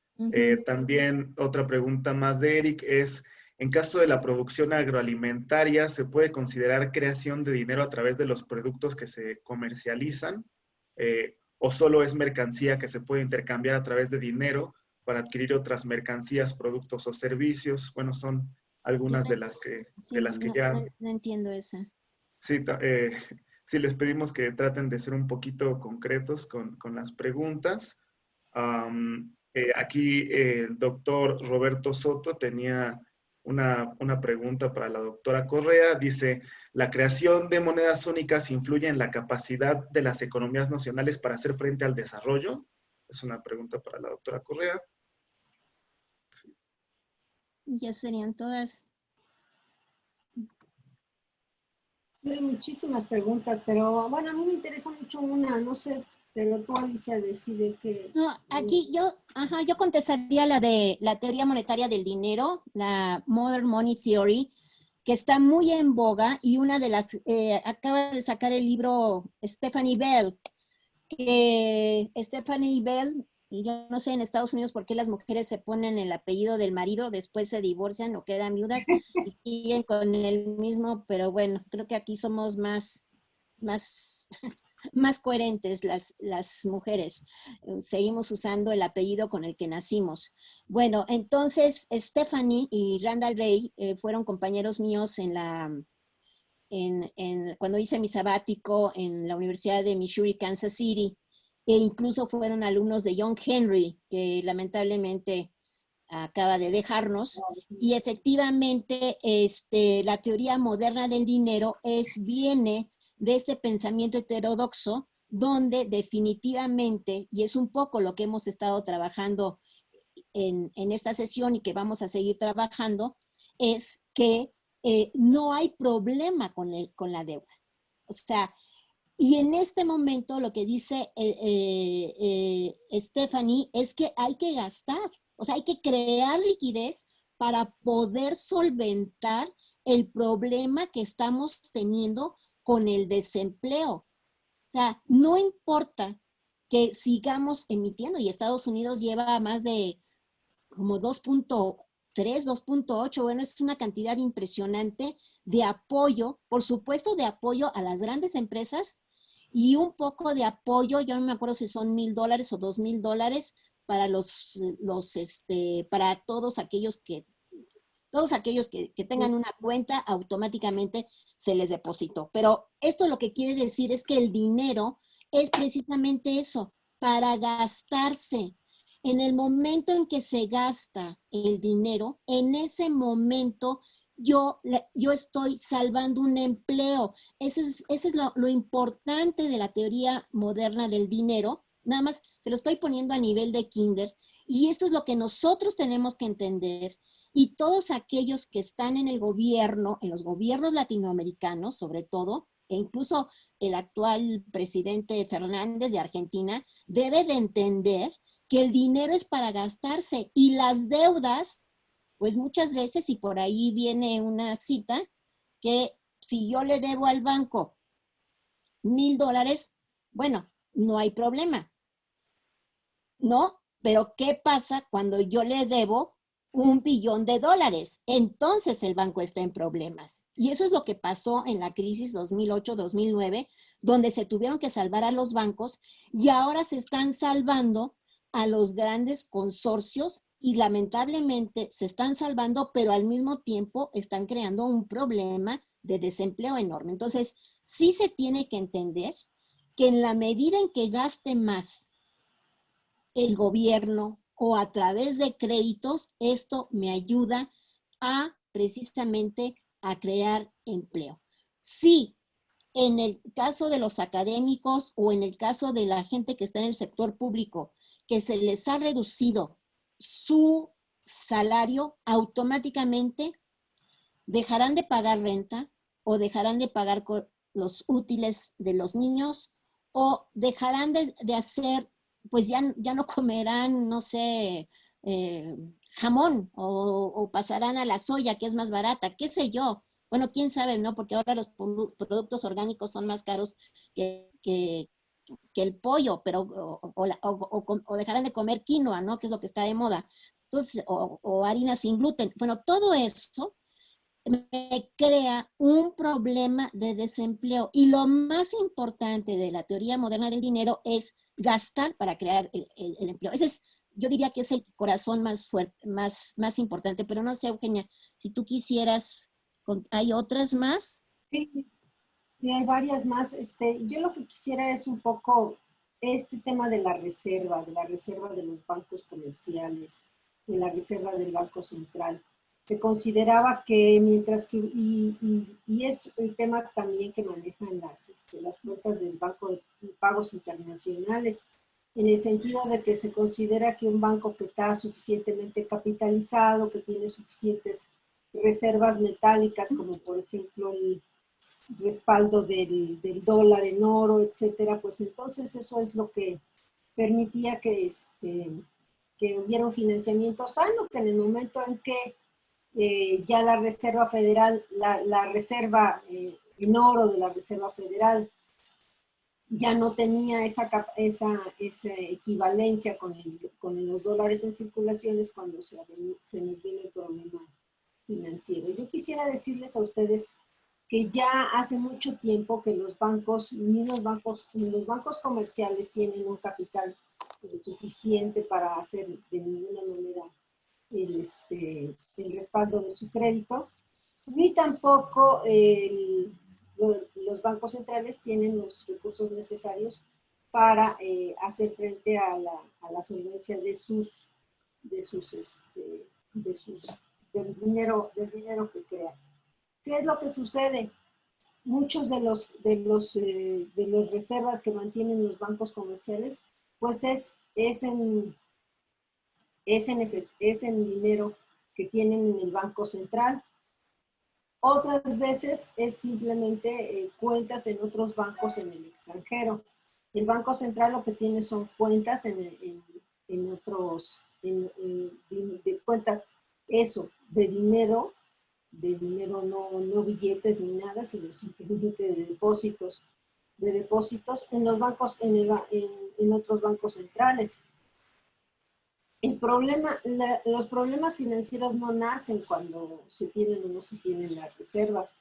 Speaker 4: También otra pregunta más de Eric es, en caso de la producción agroalimentaria, ¿se puede considerar creación de dinero a través de los productos que se comercializan? ¿O solo es mercancía que se puede intercambiar a través de dinero para adquirir otras mercancías, productos o servicios? Bueno, son algunas de las que,
Speaker 1: Sí,
Speaker 4: ya...
Speaker 1: no entiendo esa.
Speaker 4: Sí, sí, les pedimos que traten de ser un poquito concretos con las preguntas. Aquí el doctor Roberto Soto tenía una pregunta para la doctora Correa. Dice, ¿la creación de monedas únicas influye en la capacidad de las economías nacionales para hacer frente al desarrollo? Es una pregunta para la doctora Correa.
Speaker 1: Y ya serían todas.
Speaker 2: Sí, hay muchísimas preguntas, pero bueno, a mí me interesa mucho una, no sé, pero tú, Alicia, decide que...
Speaker 1: No, aquí yo contestaría la de la teoría monetaria del dinero, la Modern Money Theory, que está muy en boga y una de las, acaba de sacar el libro Stephanie Bell, que Stephanie Bell, y yo no sé en Estados Unidos por qué las mujeres se ponen el apellido del marido, después se divorcian o quedan viudas y siguen con el mismo, pero bueno, creo que aquí somos más coherentes las mujeres. Seguimos usando el apellido con el que nacimos. Bueno, entonces Stephanie y Randall Ray fueron compañeros míos cuando hice mi sabático en la Universidad de Missouri, Kansas City, e incluso fueron alumnos de John Henry, que lamentablemente acaba de dejarnos, y efectivamente la teoría moderna del dinero viene de este pensamiento heterodoxo, donde definitivamente, y es un poco lo que hemos estado trabajando en esta sesión y que vamos a seguir trabajando, es que no hay problema con la deuda. O sea, y en este momento lo que dice Stephanie es que hay que gastar, o sea, hay que crear liquidez para poder solventar el problema que estamos teniendo con el desempleo. O sea, no importa que sigamos emitiendo, y Estados Unidos lleva más de como 2.3, 2.8, bueno, es una cantidad impresionante de apoyo, por supuesto de apoyo a las grandes empresas y un poco de apoyo, yo no me acuerdo si son $1,000 o $2,000 para para todos aquellos que tengan una cuenta, automáticamente se les depositó. Pero esto lo que quiere decir es que el dinero es precisamente eso, para gastarse. En el momento en que se gasta el dinero, en ese momento yo estoy salvando un empleo. Ese es lo importante de la teoría moderna del dinero. Nada más se lo estoy poniendo a nivel de kinder. Y esto es lo que nosotros tenemos que entender. Y todos aquellos que están en el gobierno, en los gobiernos latinoamericanos sobre todo, e incluso el actual presidente Fernández de Argentina, debe de entender que el dinero es para gastarse y las deudas, pues muchas veces, y por ahí viene una cita, que si yo le debo al banco $1,000, bueno, no hay problema, ¿no? Pero ¿qué pasa cuando yo le debo $1,000,000,000? Entonces el banco está en problemas. Y eso es lo que pasó en la crisis 2008-2009, donde se tuvieron que salvar a los bancos y ahora se están salvando a los grandes consorcios y lamentablemente se están salvando, pero al mismo tiempo están creando un problema de desempleo enorme. Entonces, sí se tiene que entender que en la medida en que gaste más el gobierno o a través de créditos, esto me ayuda a precisamente a crear empleo. Sí, en el caso de los académicos o en el caso de la gente que está en el sector público, que se les ha reducido su salario, automáticamente dejarán de pagar renta o dejarán de pagar los útiles de los niños o dejarán de hacer, pues ya no comerán, no sé, jamón o pasarán a la soya, que es más barata, qué sé yo. Bueno, quién sabe, ¿no? Porque ahora los productos orgánicos son más caros que el pollo, pero o dejarán de comer quinoa, ¿no? Que es lo que está de moda. Entonces, o harina sin gluten. Bueno, todo eso me crea un problema de desempleo. Y lo más importante de la teoría moderna del dinero es gastar para crear el empleo. Ese es, yo diría que es el corazón más fuerte, más importante, pero no sé, Eugenia, si tú quisieras, ¿hay otras más?
Speaker 2: Sí, y hay varias más. Yo lo que quisiera es un poco este tema de la reserva de los bancos comerciales, de la reserva del Banco Central. Se consideraba que mientras que, y es el tema también que manejan las cuentas del Banco de Pagos Internacionales, en el sentido de que se considera que un banco que está suficientemente capitalizado, que tiene suficientes reservas metálicas, como por ejemplo el respaldo del dólar en oro, etcétera, pues entonces eso es lo que permitía que hubiera un financiamiento sano, que en el momento en que ya la Reserva Federal, la reserva en oro de la Reserva Federal ya no tenía esa equivalencia con los dólares en circulaciones cuando se nos vino el problema financiero. Yo quisiera decirles a ustedes que ya hace mucho tiempo que los bancos, ni los bancos comerciales tienen un capital suficiente para hacer de ninguna manera el respaldo de su crédito, ni tampoco los bancos centrales tienen los recursos necesarios para hacer frente a la solvencia del dinero que crean. ¿Qué es lo que sucede? Muchos de los reservas que mantienen los bancos comerciales, pues es en dinero que tienen en el Banco Central. Otras veces es simplemente cuentas en otros bancos en el extranjero. El Banco Central lo que tiene son cuentas de cuentas, eso, de dinero no billetes ni nada, sino simplemente de depósitos en los bancos, en otros bancos centrales. Los problemas financieros no nacen cuando se tienen o no se tienen las reservas.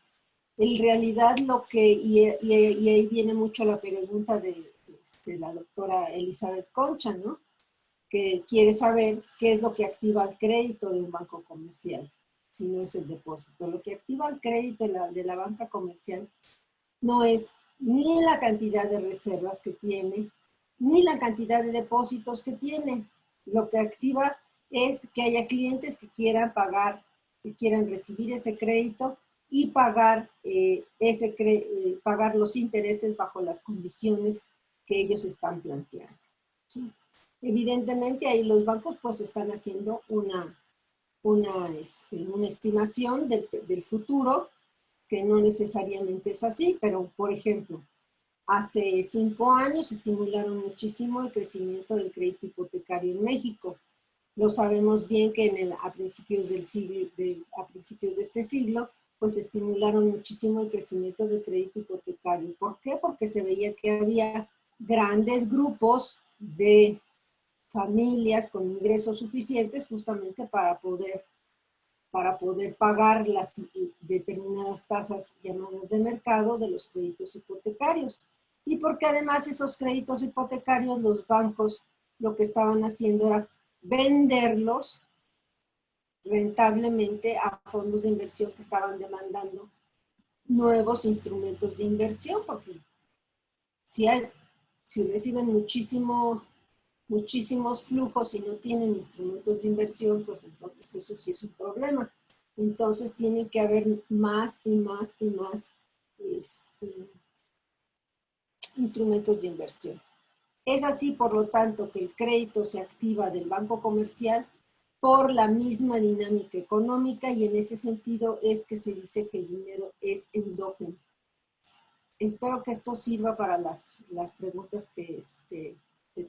Speaker 2: En realidad y ahí viene mucho la pregunta de la doctora Elizabeth Concha, ¿no? Que quiere saber qué es lo que activa el crédito de un banco comercial, si no es el depósito. Lo que activa el crédito de la banca comercial no es ni la cantidad de reservas que tiene, ni la cantidad de depósitos que tiene. Lo que activa es que haya clientes que quieran pagar, que quieran recibir ese crédito y pagar, pagar los intereses bajo las condiciones que ellos están planteando, ¿sí? Evidentemente ahí los bancos pues están haciendo una estimación del futuro, que no necesariamente es así, pero por ejemplo, hace 5 años estimularon muchísimo el crecimiento del crédito hipotecario en México. Lo sabemos bien que a principios de este siglo, pues estimularon muchísimo el crecimiento del crédito hipotecario. ¿Por qué? Porque se veía que había grandes grupos de familias con ingresos suficientes justamente para poder pagar las determinadas tasas llamadas de mercado de los créditos hipotecarios. Y porque además esos créditos hipotecarios, los bancos lo que estaban haciendo era venderlos rentablemente a fondos de inversión que estaban demandando nuevos instrumentos de inversión, porque si reciben muchísimos flujos y no tienen instrumentos de inversión, pues entonces eso sí es un problema. Entonces tienen que haber más y más y más instrumentos de inversión. Es así, por lo tanto, que el crédito se activa del banco comercial por la misma dinámica económica, y en ese sentido es que se dice que el dinero es endógeno. Espero que esto sirva para las preguntas que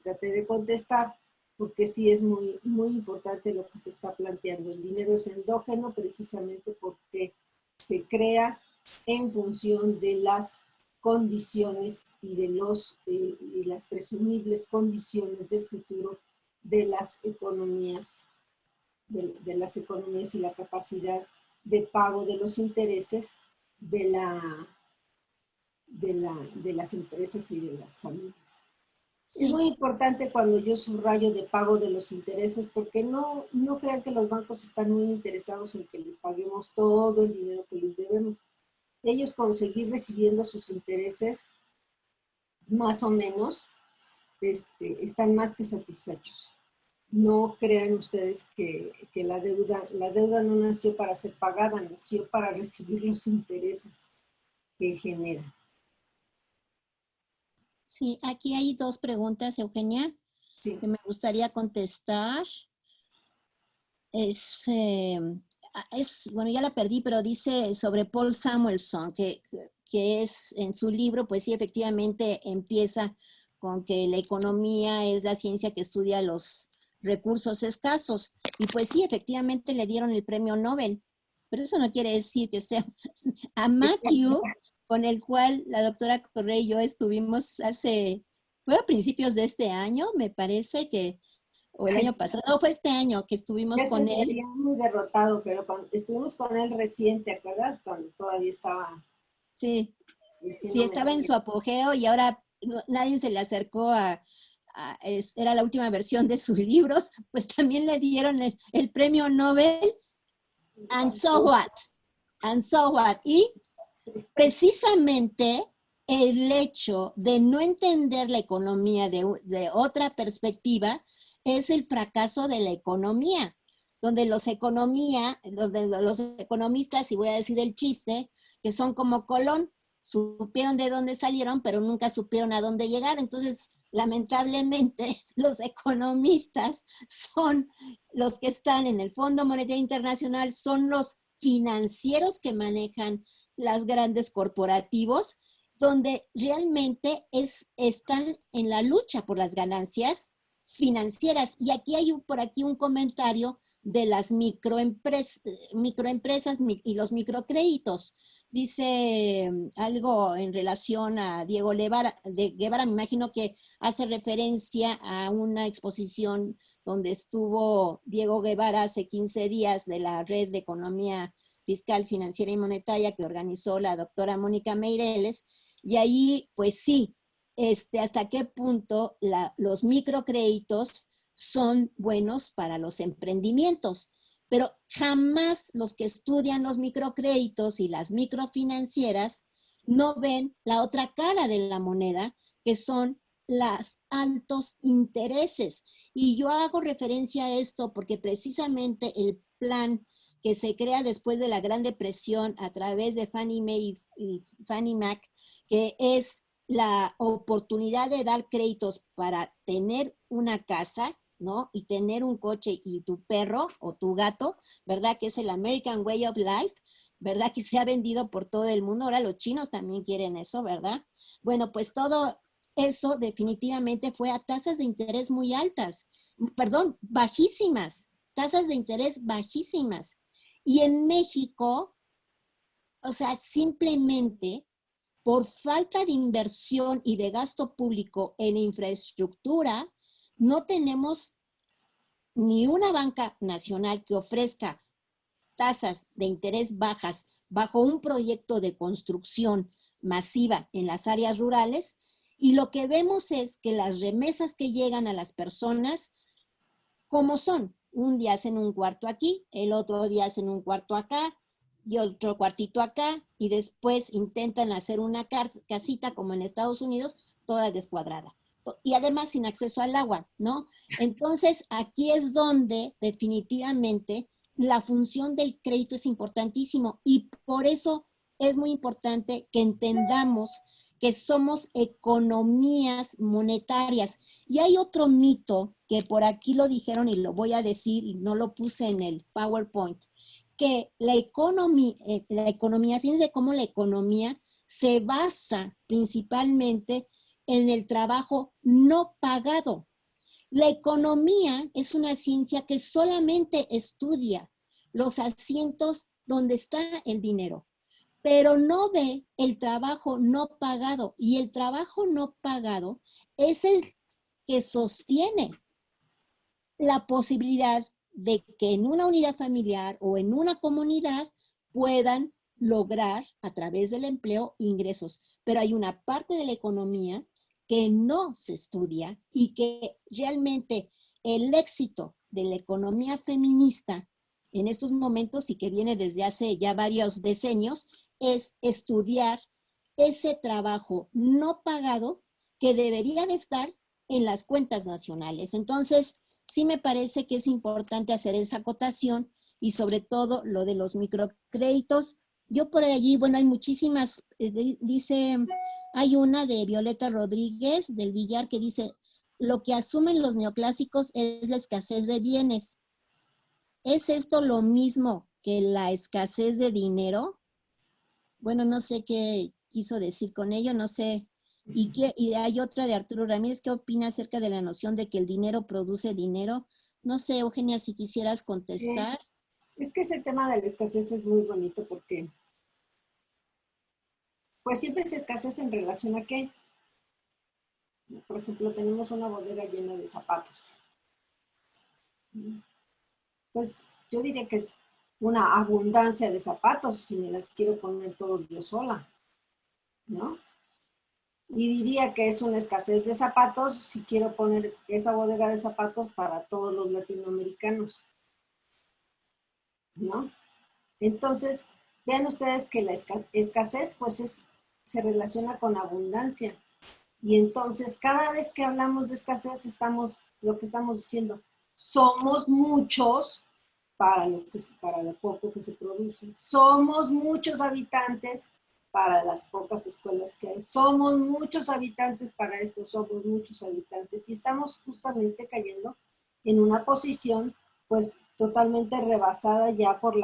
Speaker 2: traté de contestar, porque sí es muy, muy importante lo que se está planteando. El dinero es endógeno precisamente porque se crea en función de las condiciones y de las presumibles condiciones del futuro de las economías, de las economías y la capacidad de pago de los intereses de las empresas y de las familias. Sí. Es muy importante cuando yo subrayo de pago de los intereses, porque no crean que los bancos están muy interesados en que les paguemos todo el dinero que les debemos. Ellos, con seguir recibiendo sus intereses, más o menos, están más que satisfechos. No crean ustedes que la deuda no nació para ser pagada, nació para recibir los intereses que genera.
Speaker 1: Sí, aquí hay dos preguntas, Eugenia, sí, que me gustaría contestar. Bueno, ya la perdí, pero dice sobre Paul Samuelson, que es en su libro, pues sí, efectivamente empieza con que la economía es la ciencia que estudia los recursos escasos. Y pues sí, efectivamente le dieron el premio Nobel, pero eso no quiere decir que sea a Matthew, con el cual la doctora Correa y yo estuvimos fue a principios de este año, me parece que, o el año pasado, no, fue este año que estuvimos con él.
Speaker 2: Muy derrotado, pero estuvimos con él recién, ¿te acuerdas? Cuando todavía estaba...
Speaker 1: Sí, sí, estaba en su apogeo y ahora nadie se le acercó era la última versión de su libro, pues también le dieron el premio Nobel, and so what, y precisamente el hecho de no entender la economía de otra perspectiva es el fracaso de la economía, donde los economistas, y voy a decir el chiste, que son como Colón, supieron de dónde salieron, pero nunca supieron a dónde llegar. Entonces, lamentablemente, los economistas son los que están en el Fondo Monetario Internacional, son los financieros que manejan las grandes corporativos, donde realmente están en la lucha por las ganancias financieras. Y aquí hay por aquí un comentario de las microempresas y los microcréditos. Dice algo en relación a Diego Guevara, me imagino que hace referencia a una exposición donde estuvo Diego Guevara hace 15 días de la Red de Economía Fiscal, Financiera y Monetaria que organizó la doctora Mónica Meireles, y ahí, pues sí, hasta qué punto los microcréditos son buenos para los emprendimientos, pero jamás los que estudian los microcréditos y las microfinancieras no ven la otra cara de la moneda, que son los altos intereses. Y yo hago referencia a esto porque precisamente el plan que se crea después de la Gran Depresión a través de Fannie Mae y Fannie Mac, que es la oportunidad de dar créditos para tener una casa, ¿no? Y tener un coche y tu perro o tu gato, ¿verdad? Que es el American Way of Life, ¿verdad? Que se ha vendido por todo el mundo. Ahora los chinos también quieren eso, ¿verdad? Bueno, pues todo eso definitivamente fue a tasas de interés muy altas, perdón, bajísimas, tasas de interés bajísimas. Y en México, o sea, simplemente por falta de inversión y de gasto público en infraestructura, no tenemos ni una banca nacional que ofrezca tasas de interés bajas bajo un proyecto de construcción masiva en las áreas rurales, y lo que vemos es que las remesas que llegan a las personas, ¿cómo son? Un día hacen un cuarto aquí, el otro día hacen un cuarto acá y otro cuartito acá, y después intentan hacer una casita como en Estados Unidos, toda descuadrada. Y además sin acceso al agua, ¿no? Entonces, aquí es donde definitivamente la función del crédito es importantísimo y por eso es muy importante que entendamos que somos economías monetarias. Y hay otro mito que por aquí lo dijeron y lo voy a decir y no lo puse en el PowerPoint, que la economía, fíjense cómo la economía se basa principalmente en el trabajo no pagado. La economía es una ciencia que solamente estudia los asientos donde está el dinero, pero no ve el trabajo no pagado. Y el trabajo no pagado es el que sostiene la posibilidad de que en una unidad familiar o en una comunidad puedan lograr a través del empleo ingresos. Pero hay una parte de la economía que no se estudia y que realmente el éxito de la economía feminista en estos momentos y que viene desde hace ya varios decenios es estudiar ese trabajo no pagado que debería de estar en las cuentas nacionales. Entonces, sí me parece que es importante hacer esa acotación y sobre todo lo de los microcréditos. Yo por allí, bueno, hay muchísimas, dice, hay una de Violeta Rodríguez del Villar que dice, lo que asumen los neoclásicos es la escasez de bienes. ¿Es esto lo mismo que la escasez de dinero? Bueno, no sé qué quiso decir con ello, no sé. Y hay otra de Arturo Ramírez, ¿qué opina acerca de la noción de que el dinero produce dinero? No sé, Eugenia, si quisieras contestar.
Speaker 2: Es que ese tema de la escasez es muy bonito porque pues siempre es escasez en relación a qué. Por ejemplo, tenemos una bodega llena de zapatos. Pues yo diría que es una abundancia de zapatos si me las quiero poner todos yo sola, ¿no? Y diría que es una escasez de zapatos si quiero poner esa bodega de zapatos para todos los latinoamericanos, ¿no? Entonces, vean ustedes que la escasez pues se relaciona con abundancia. Y entonces, cada vez que hablamos de escasez, lo que estamos diciendo, somos muchos para lo poco que se produce. Somos muchos habitantes para las pocas escuelas que hay. Somos muchos habitantes para esto, somos muchos habitantes. Y estamos justamente cayendo en una posición, pues, totalmente rebasada ya por el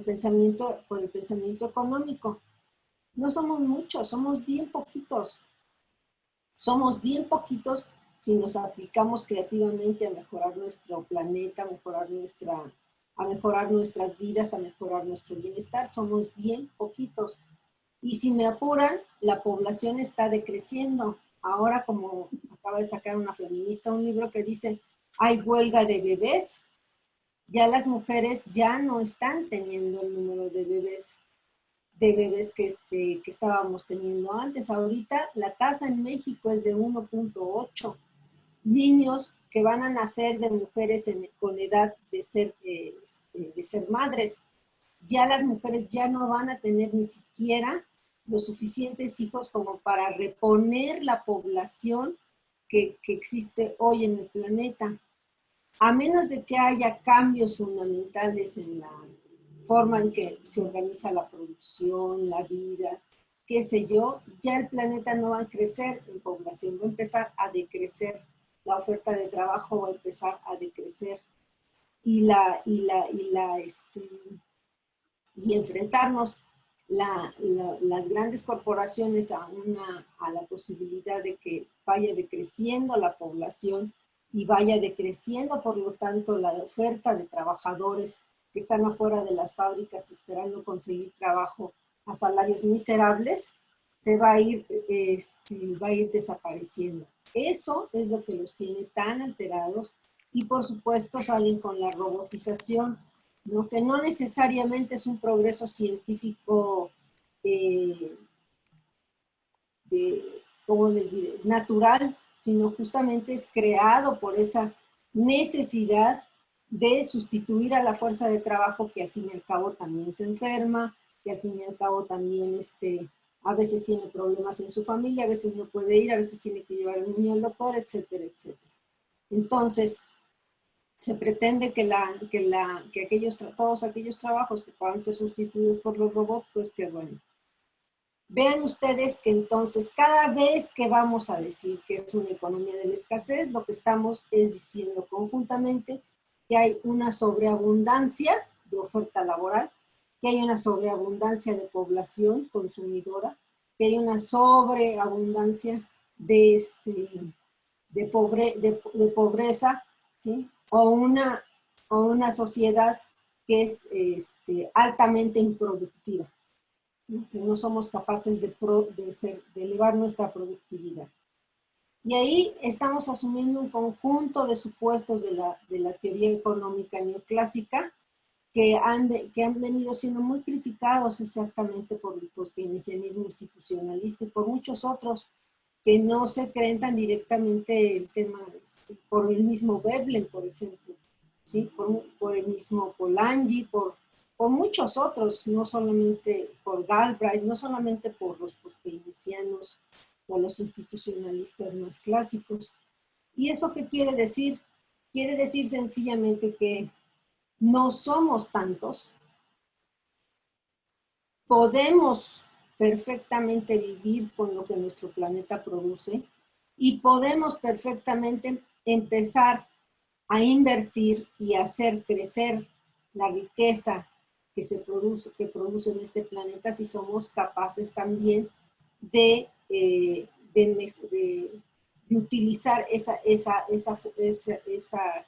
Speaker 2: pensamiento económico. No somos muchos, somos bien poquitos. Somos bien poquitos si nos aplicamos creativamente a mejorar nuestro planeta, a mejorar nuestras vidas, a mejorar nuestro bienestar. Somos bien poquitos. Y si me apuran, la población está decreciendo. Ahora, como acaba de sacar una feminista un libro que dice, hay huelga de bebés, ya las mujeres ya no están teniendo el número de bebés que estábamos teniendo antes. Ahorita la tasa en México es de 1.8. Niños que van a nacer de mujeres con edad de ser madres. Ya las mujeres ya no van a tener ni siquiera los suficientes hijos como para reponer la población que existe hoy en el planeta. A menos de que haya cambios fundamentales en la forma en que se organiza la producción, la vida, qué sé yo, ya el planeta no va a crecer en población, va a empezar a decrecer. La oferta de trabajo va a empezar a decrecer. Y enfrentarnos las grandes corporaciones a la posibilidad de que vaya decreciendo la población y vaya decreciendo, por lo tanto, la oferta de trabajadores que están afuera de las fábricas esperando conseguir trabajo a salarios miserables, se va a ir desapareciendo. Eso es lo que los tiene tan alterados y, por supuesto, salen con la robotización, ¿no? Que no necesariamente es un progreso científico ¿cómo les diré? Natural, sino justamente es creado por esa necesidad de sustituir a la fuerza de trabajo que al fin y al cabo también se enferma, que al fin y al cabo también a veces tiene problemas en su familia, a veces no puede ir, a veces tiene que llevar al niño al doctor, etcétera, etcétera. Entonces, se pretende que todos aquellos trabajos que puedan ser sustituidos por los robots, pues que bueno. Vean ustedes que entonces cada vez que vamos a decir que es una economía de la escasez, lo que estamos es diciendo conjuntamente que hay una sobreabundancia de oferta laboral, que hay una sobreabundancia de población consumidora, que hay una sobreabundancia de pobreza, ¿sí? O una sociedad que es altamente improductiva, ¿no? Que no somos capaces de elevar nuestra productividad. Y ahí estamos asumiendo un conjunto de supuestos de la teoría económica neoclásica que han venido siendo muy criticados exactamente por el keynesianismo institucionalista y por muchos otros que no se creen tan directamente el tema, por el mismo Veblen, por ejemplo, ¿sí? por el mismo Polanyi, por muchos otros, no solamente por Galbraith, no solamente por los post-keynesianos o los institucionalistas más clásicos. ¿Y eso qué quiere decir? Quiere decir sencillamente que no somos tantos, podemos perfectamente vivir con lo que nuestro planeta produce y podemos perfectamente empezar a invertir y hacer crecer la riqueza que produce en este planeta si somos capaces también de utilizar esa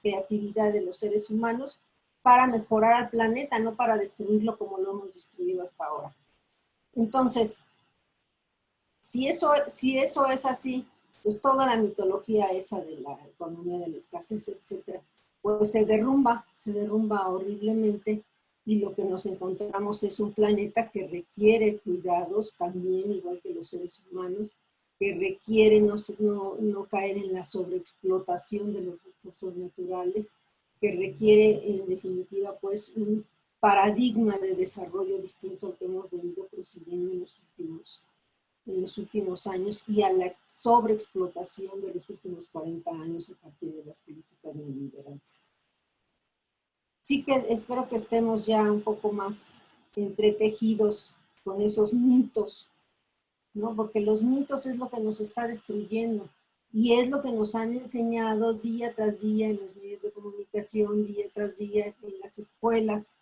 Speaker 2: creatividad de los seres humanos para mejorar al planeta, no para destruirlo como lo hemos destruido hasta ahora. Entonces, si eso es así, pues toda la mitología esa de la economía de la escasez, etcétera, pues se derrumba horriblemente, y lo que nos encontramos es un planeta que requiere cuidados también, igual que los seres humanos, que requiere no caer en la sobreexplotación de los recursos naturales, que requiere en definitiva pues un paradigma de desarrollo distinto al que hemos venido prosiguiendo en los últimos años, y a la sobreexplotación de los últimos 40 años a partir de las políticas neoliberales. Sí que espero que estemos ya un poco más entretejidos con esos mitos, ¿no? Porque los mitos es lo que nos está destruyendo y es lo que nos han enseñado día tras día en los medios de comunicación, día tras día en las escuelas.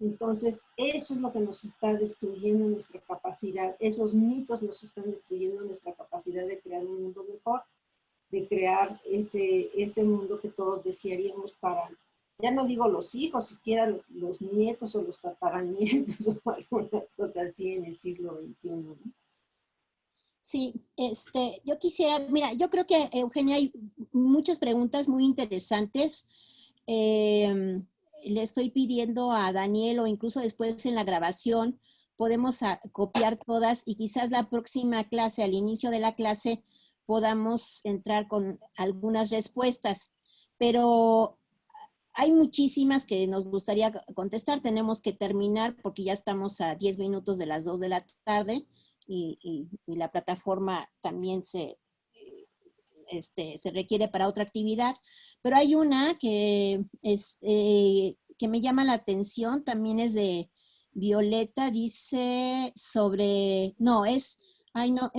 Speaker 2: Entonces, eso es lo que nos está destruyendo nuestra capacidad. Esos mitos nos están destruyendo nuestra capacidad de crear un mundo mejor, de crear ese mundo que todos desearíamos para, ya no digo los hijos, siquiera los nietos o los tataranietos o alguna cosa así en el siglo XXI, ¿no?
Speaker 1: Sí, yo quisiera, mira, yo creo que, Eugenia, hay muchas preguntas muy interesantes. Le estoy pidiendo a Daniel, o incluso después en la grabación, podemos copiar todas y quizás la próxima clase, al inicio de la clase, podamos entrar con algunas respuestas. Pero hay muchísimas que nos gustaría contestar. Tenemos que terminar porque ya estamos a 10 minutos de las 2 de la tarde. Y la plataforma también se requiere para otra actividad, pero hay una que me llama la atención, también es de Violeta, dice sobre, es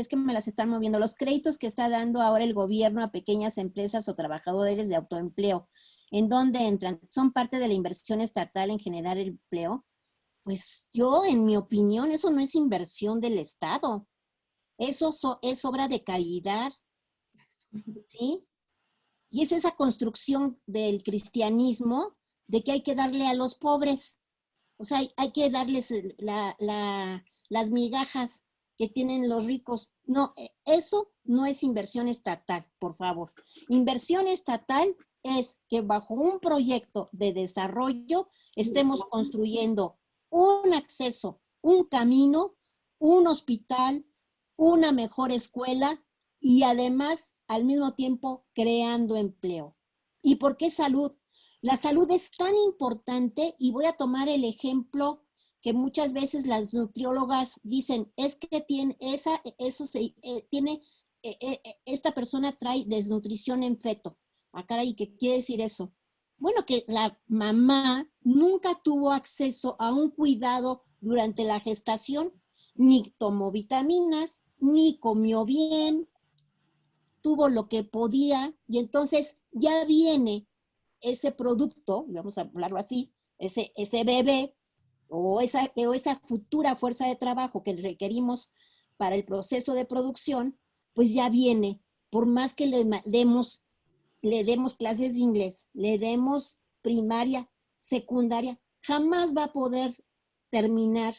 Speaker 1: que me las están moviendo, los créditos que está dando ahora el gobierno a pequeñas empresas o trabajadores de autoempleo, ¿en dónde entran? ¿Son parte de la inversión estatal en generar el empleo? Pues yo, en mi opinión, eso no es inversión del Estado. Eso es obra de caridad, ¿sí? Y es esa construcción del cristianismo de que hay que darle a los pobres. O sea, hay que darles las migajas que tienen los ricos. No, eso no es inversión estatal, por favor. Inversión estatal es que bajo un proyecto de desarrollo estemos construyendo un acceso, un camino, un hospital, una mejor escuela y además al mismo tiempo creando empleo. ¿Y por qué salud? La salud es tan importante y voy a tomar el ejemplo que muchas veces las nutriólogas dicen, es que tiene, esta persona trae desnutrición en feto. Ah, caray, ¿qué quiere decir eso? Bueno, que la mamá nunca tuvo acceso a un cuidado durante la gestación, ni tomó vitaminas, ni comió bien, tuvo lo que podía, y entonces ya viene ese producto, vamos a hablarlo así, ese bebé o esa futura fuerza de trabajo que requerimos para el proceso de producción, pues ya viene, por más que le demos clases de inglés, le demos primaria, secundaria, jamás va a poder terminar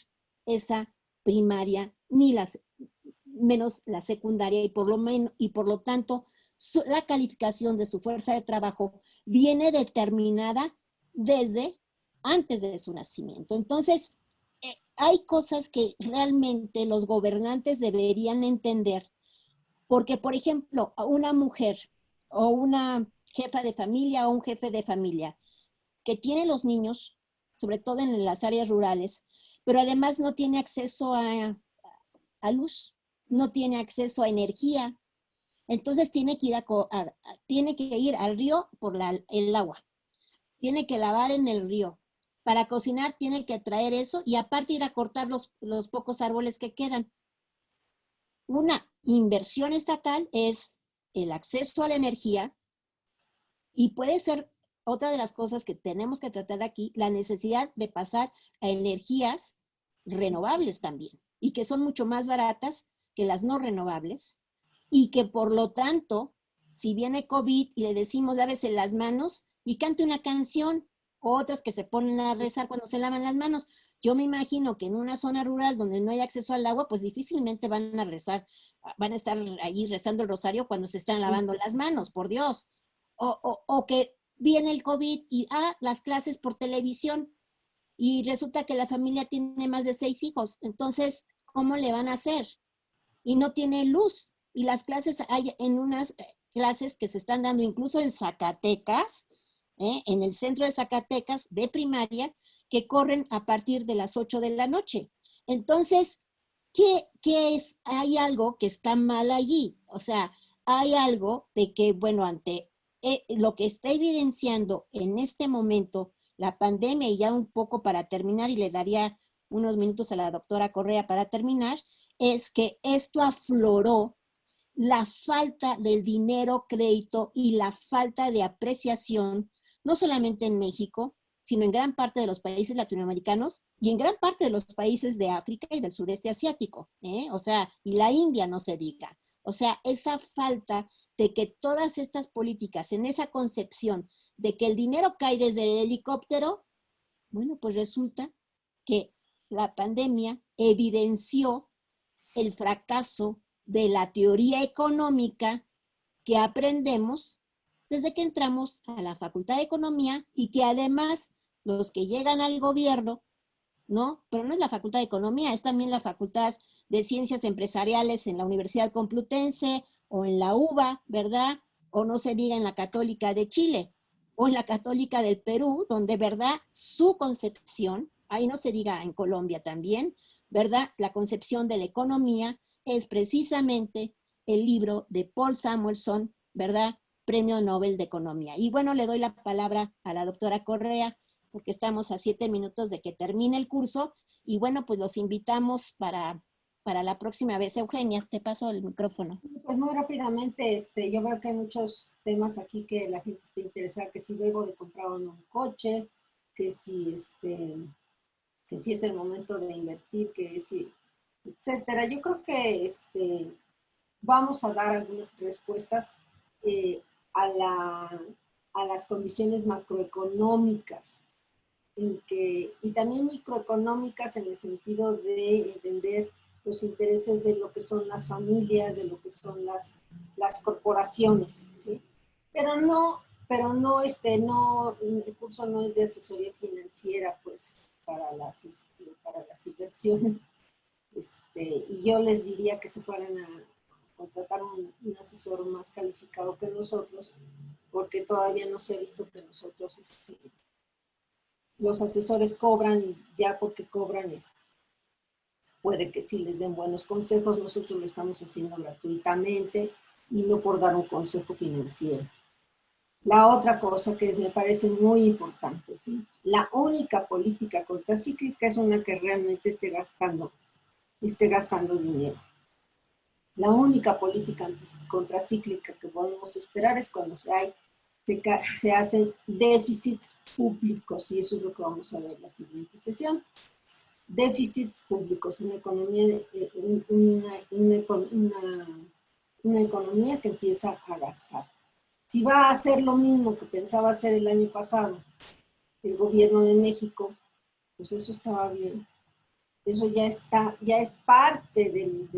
Speaker 1: esa primaria, ni menos la secundaria, y por lo tanto la calificación de su fuerza de trabajo viene determinada desde antes de su nacimiento. Entonces, hay cosas que realmente los gobernantes deberían entender, porque, por ejemplo, una mujer o una jefa de familia o un jefe de familia que tiene los niños, sobre todo en las áreas rurales, pero además no tiene acceso a luz, no tiene acceso a energía, entonces tiene que ir al río por el agua, tiene que lavar en el río. Para cocinar tiene que traer eso y aparte ir a cortar los pocos árboles que quedan. Una inversión estatal es el acceso a la energía y puede ser otra de las cosas que tenemos que tratar aquí, la necesidad de pasar a energías renovables también y que son mucho más baratas que las no renovables y que por lo tanto, si viene COVID y le decimos lávese las manos y cante una canción, o otras que se ponen a rezar cuando se lavan las manos. Yo me imagino que en una zona rural donde no hay acceso al agua, pues difícilmente van a rezar, van a estar allí rezando el rosario cuando se están lavando las manos, por Dios. O que viene el COVID y las clases por televisión y resulta que la familia tiene más de 6 hijos. Entonces, ¿cómo le van a hacer? Y no tiene luz. Y las clases, hay en unas clases que se están dando incluso en Zacatecas, en el centro de Zacatecas de primaria, que corren a partir de las 8 de la noche. Entonces, ¿qué es? Hay algo que está mal allí. O sea, hay algo de que, bueno, ante lo que está evidenciando en este momento la pandemia, y ya un poco para terminar, y le daría unos minutos a la doctora Correa para terminar, es que esto afloró la falta del dinero, crédito y la falta de apreciación, no solamente en México, sino en gran parte de los países latinoamericanos y en gran parte de los países de África y del sureste asiático, o sea, y la India no se diga. O sea, esa falta de que todas estas políticas, en esa concepción de que el dinero cae desde el helicóptero, bueno, pues resulta que la pandemia evidenció el fracaso de la teoría económica que aprendemos desde que entramos a la Facultad de Economía y que además los que llegan al gobierno, ¿no? Pero no es la Facultad de Economía, es también la Facultad de Ciencias Empresariales en la Universidad Complutense o en la UBA, ¿verdad? O no se diga en la Católica de Chile o en la Católica del Perú, donde, ¿verdad? Su concepción, ahí no se diga en Colombia también, ¿verdad? La concepción de la economía es precisamente el libro de Paul Samuelson, ¿verdad? Premio Nobel de Economía. Y bueno, le doy la palabra a la doctora Correa, porque estamos a 7 minutos de que termine el curso. Y bueno, pues los invitamos para la próxima vez. Eugenia, te paso el micrófono.
Speaker 2: Pues muy rápidamente, yo veo que hay muchos temas aquí que la gente está interesada, que si debo de comprar o no un coche, que si es el momento de invertir, que si, etcétera. Yo creo que vamos a dar algunas respuestas a las condiciones macroeconómicas y también microeconómicas en el sentido de entender los intereses de lo que son las familias, de lo que son las corporaciones, ¿sí? Pero no, el curso no es de asesoría financiera, pues, para las inversiones. Y yo les diría que se fueran contratar un asesor más calificado que nosotros, porque todavía no se ha visto que nosotros, los asesores cobran y ya porque cobran puede que sí les den buenos consejos, nosotros lo estamos haciendo gratuitamente y no por dar un consejo financiero. La otra cosa que me parece muy importante, ¿sí? La única política contracíclica es una que realmente esté gastando dinero. La única política contracíclica que podemos esperar es cuando se hacen déficits públicos, y eso es lo que vamos a ver en la siguiente sesión. Déficits públicos, una economía que empieza a gastar. Si va a hacer lo mismo que pensaba hacer el año pasado el gobierno de México, pues eso estaba bien. Eso ya es parte del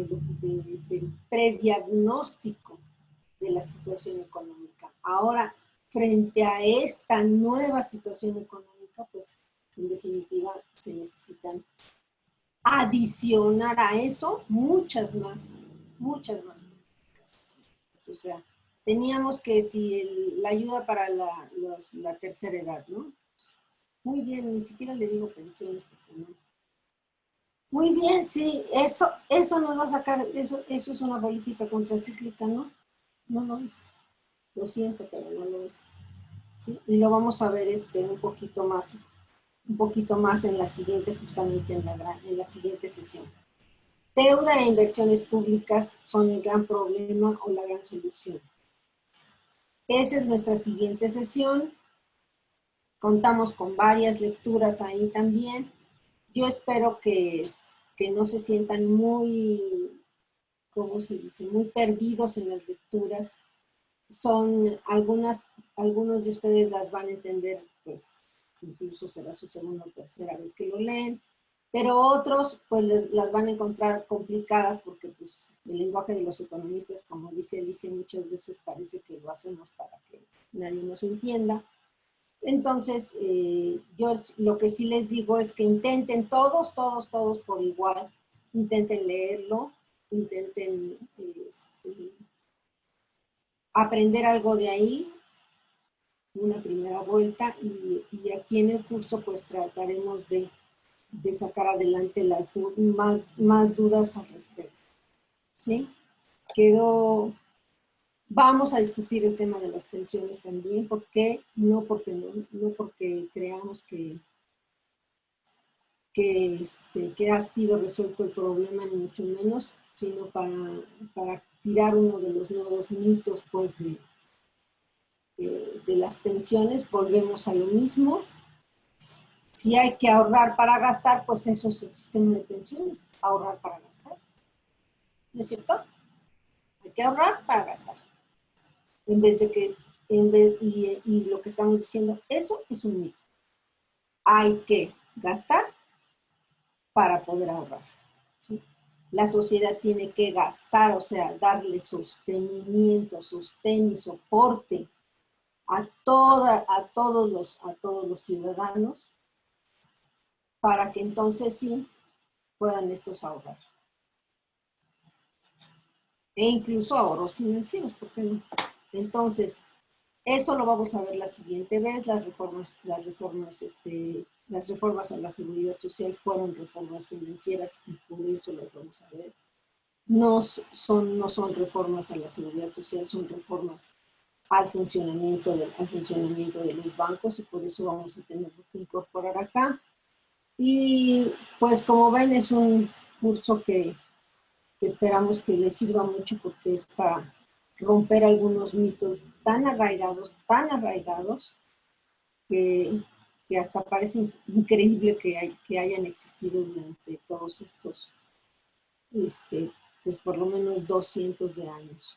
Speaker 2: prediagnóstico de la situación económica. Ahora, frente a esta nueva situación económica, pues en definitiva se necesitan adicionar a eso muchas más políticas. O sea, teníamos que la ayuda para la tercera edad, ¿no? Muy bien, ni siquiera le digo pensiones porque no. Muy bien, sí, eso nos va a sacar, eso es una política contracíclica, ¿no? No lo es. Lo siento, pero no lo es. ¿Sí? Y lo vamos a ver un poquito más en la siguiente, justamente en la siguiente sesión. Deuda e inversiones públicas son el gran problema o la gran solución. Esa es nuestra siguiente sesión. Contamos con varias lecturas ahí también. Yo espero que no se sientan muy, ¿cómo se dice?, muy perdidos en las lecturas. Algunos de ustedes las van a entender, pues incluso será su segunda o tercera vez que lo leen, pero otros pues las van a encontrar complicadas porque pues el lenguaje de los economistas, como dice Alicia, muchas veces parece que lo hacemos para que nadie nos entienda. Entonces, yo lo que sí les digo es que intenten todos por igual, intenten leerlo, intenten aprender algo de ahí, una primera vuelta, y aquí en el curso pues trataremos de sacar adelante más dudas al respecto. ¿Sí? Vamos a discutir el tema de las pensiones también, porque no porque creamos que ha sido resuelto el problema, ni mucho menos, sino para tirar uno de los nuevos mitos pues, de las pensiones. Volvemos a lo mismo. Si hay que ahorrar para gastar, pues eso es el sistema de pensiones, ahorrar para gastar. ¿No es cierto? Hay que ahorrar para gastar. Y lo que estamos diciendo, eso es un mito. Hay que gastar para poder ahorrar. ¿Sí? La sociedad tiene que gastar, o sea, darle sostenimiento, sostén y soporte a todos los ciudadanos para que entonces sí puedan estos ahorrar. E incluso ahorros financieros, ¿por qué no? Entonces, eso lo vamos a ver la siguiente vez. Las reformas a la seguridad social fueron reformas financieras y por eso las vamos a ver. No son reformas a la seguridad social, son reformas al funcionamiento de los bancos, y por eso vamos a tener que incorporar acá. Y pues como ven, es un curso que esperamos que les sirva mucho, porque es para romper algunos mitos tan arraigados, que hasta parece increíble que hayan existido durante todos estos, pues por lo menos 200 de años.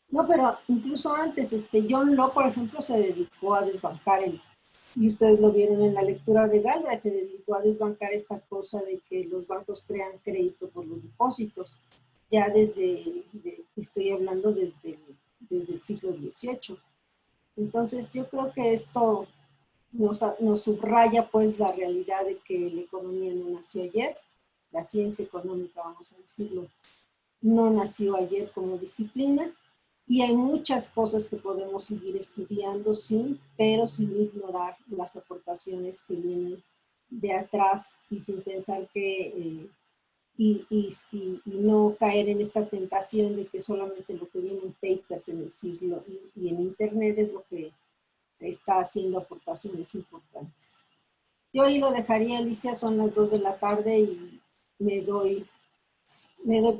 Speaker 2: No, pero incluso antes, John Law, por ejemplo, se dedicó a desbancar y ustedes lo vieron en la lectura de Galbraith, se dedicó a desbancar esta cosa de que los bancos crean crédito por los depósitos, ya estoy hablando desde el siglo XVIII. Entonces, yo creo que esto nos subraya pues la realidad de que la economía no nació ayer, la ciencia económica, vamos a decirlo, no nació ayer como disciplina y hay muchas cosas que podemos seguir estudiando, sí, pero sin ignorar las aportaciones que vienen de atrás y sin pensar que, y no caer en esta tentación de que solamente lo que viene en papers en el siglo y en internet es lo que está haciendo aportaciones importantes. Yo ahí lo dejaría, Alicia, son las 2 de la tarde y me doy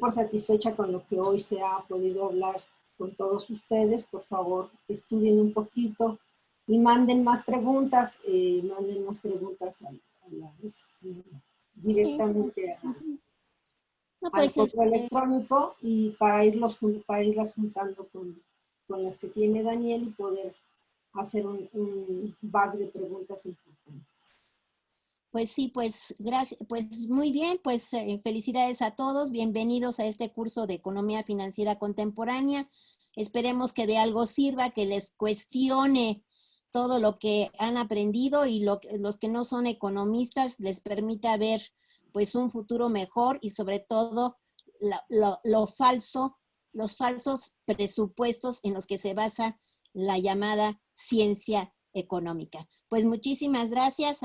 Speaker 2: por satisfecha con lo que hoy se ha podido hablar con todos ustedes. Por favor, estudien un poquito y manden más preguntas, directamente
Speaker 1: No,
Speaker 2: al
Speaker 1: pues,
Speaker 2: correo electrónico y para irlas juntando con las que tiene Daniel y poder hacer un bag de preguntas importantes.
Speaker 1: pues sí, pues gracias, pues muy bien, pues felicidades a todos, bienvenidos a este curso de Economía Financiera Contemporánea. Esperemos que de algo sirva, que les cuestione todo lo que han aprendido y los que no son economistas les permita ver pues un futuro mejor y sobre todo los falsos presupuestos en los que se basa la llamada ciencia económica. Pues muchísimas gracias.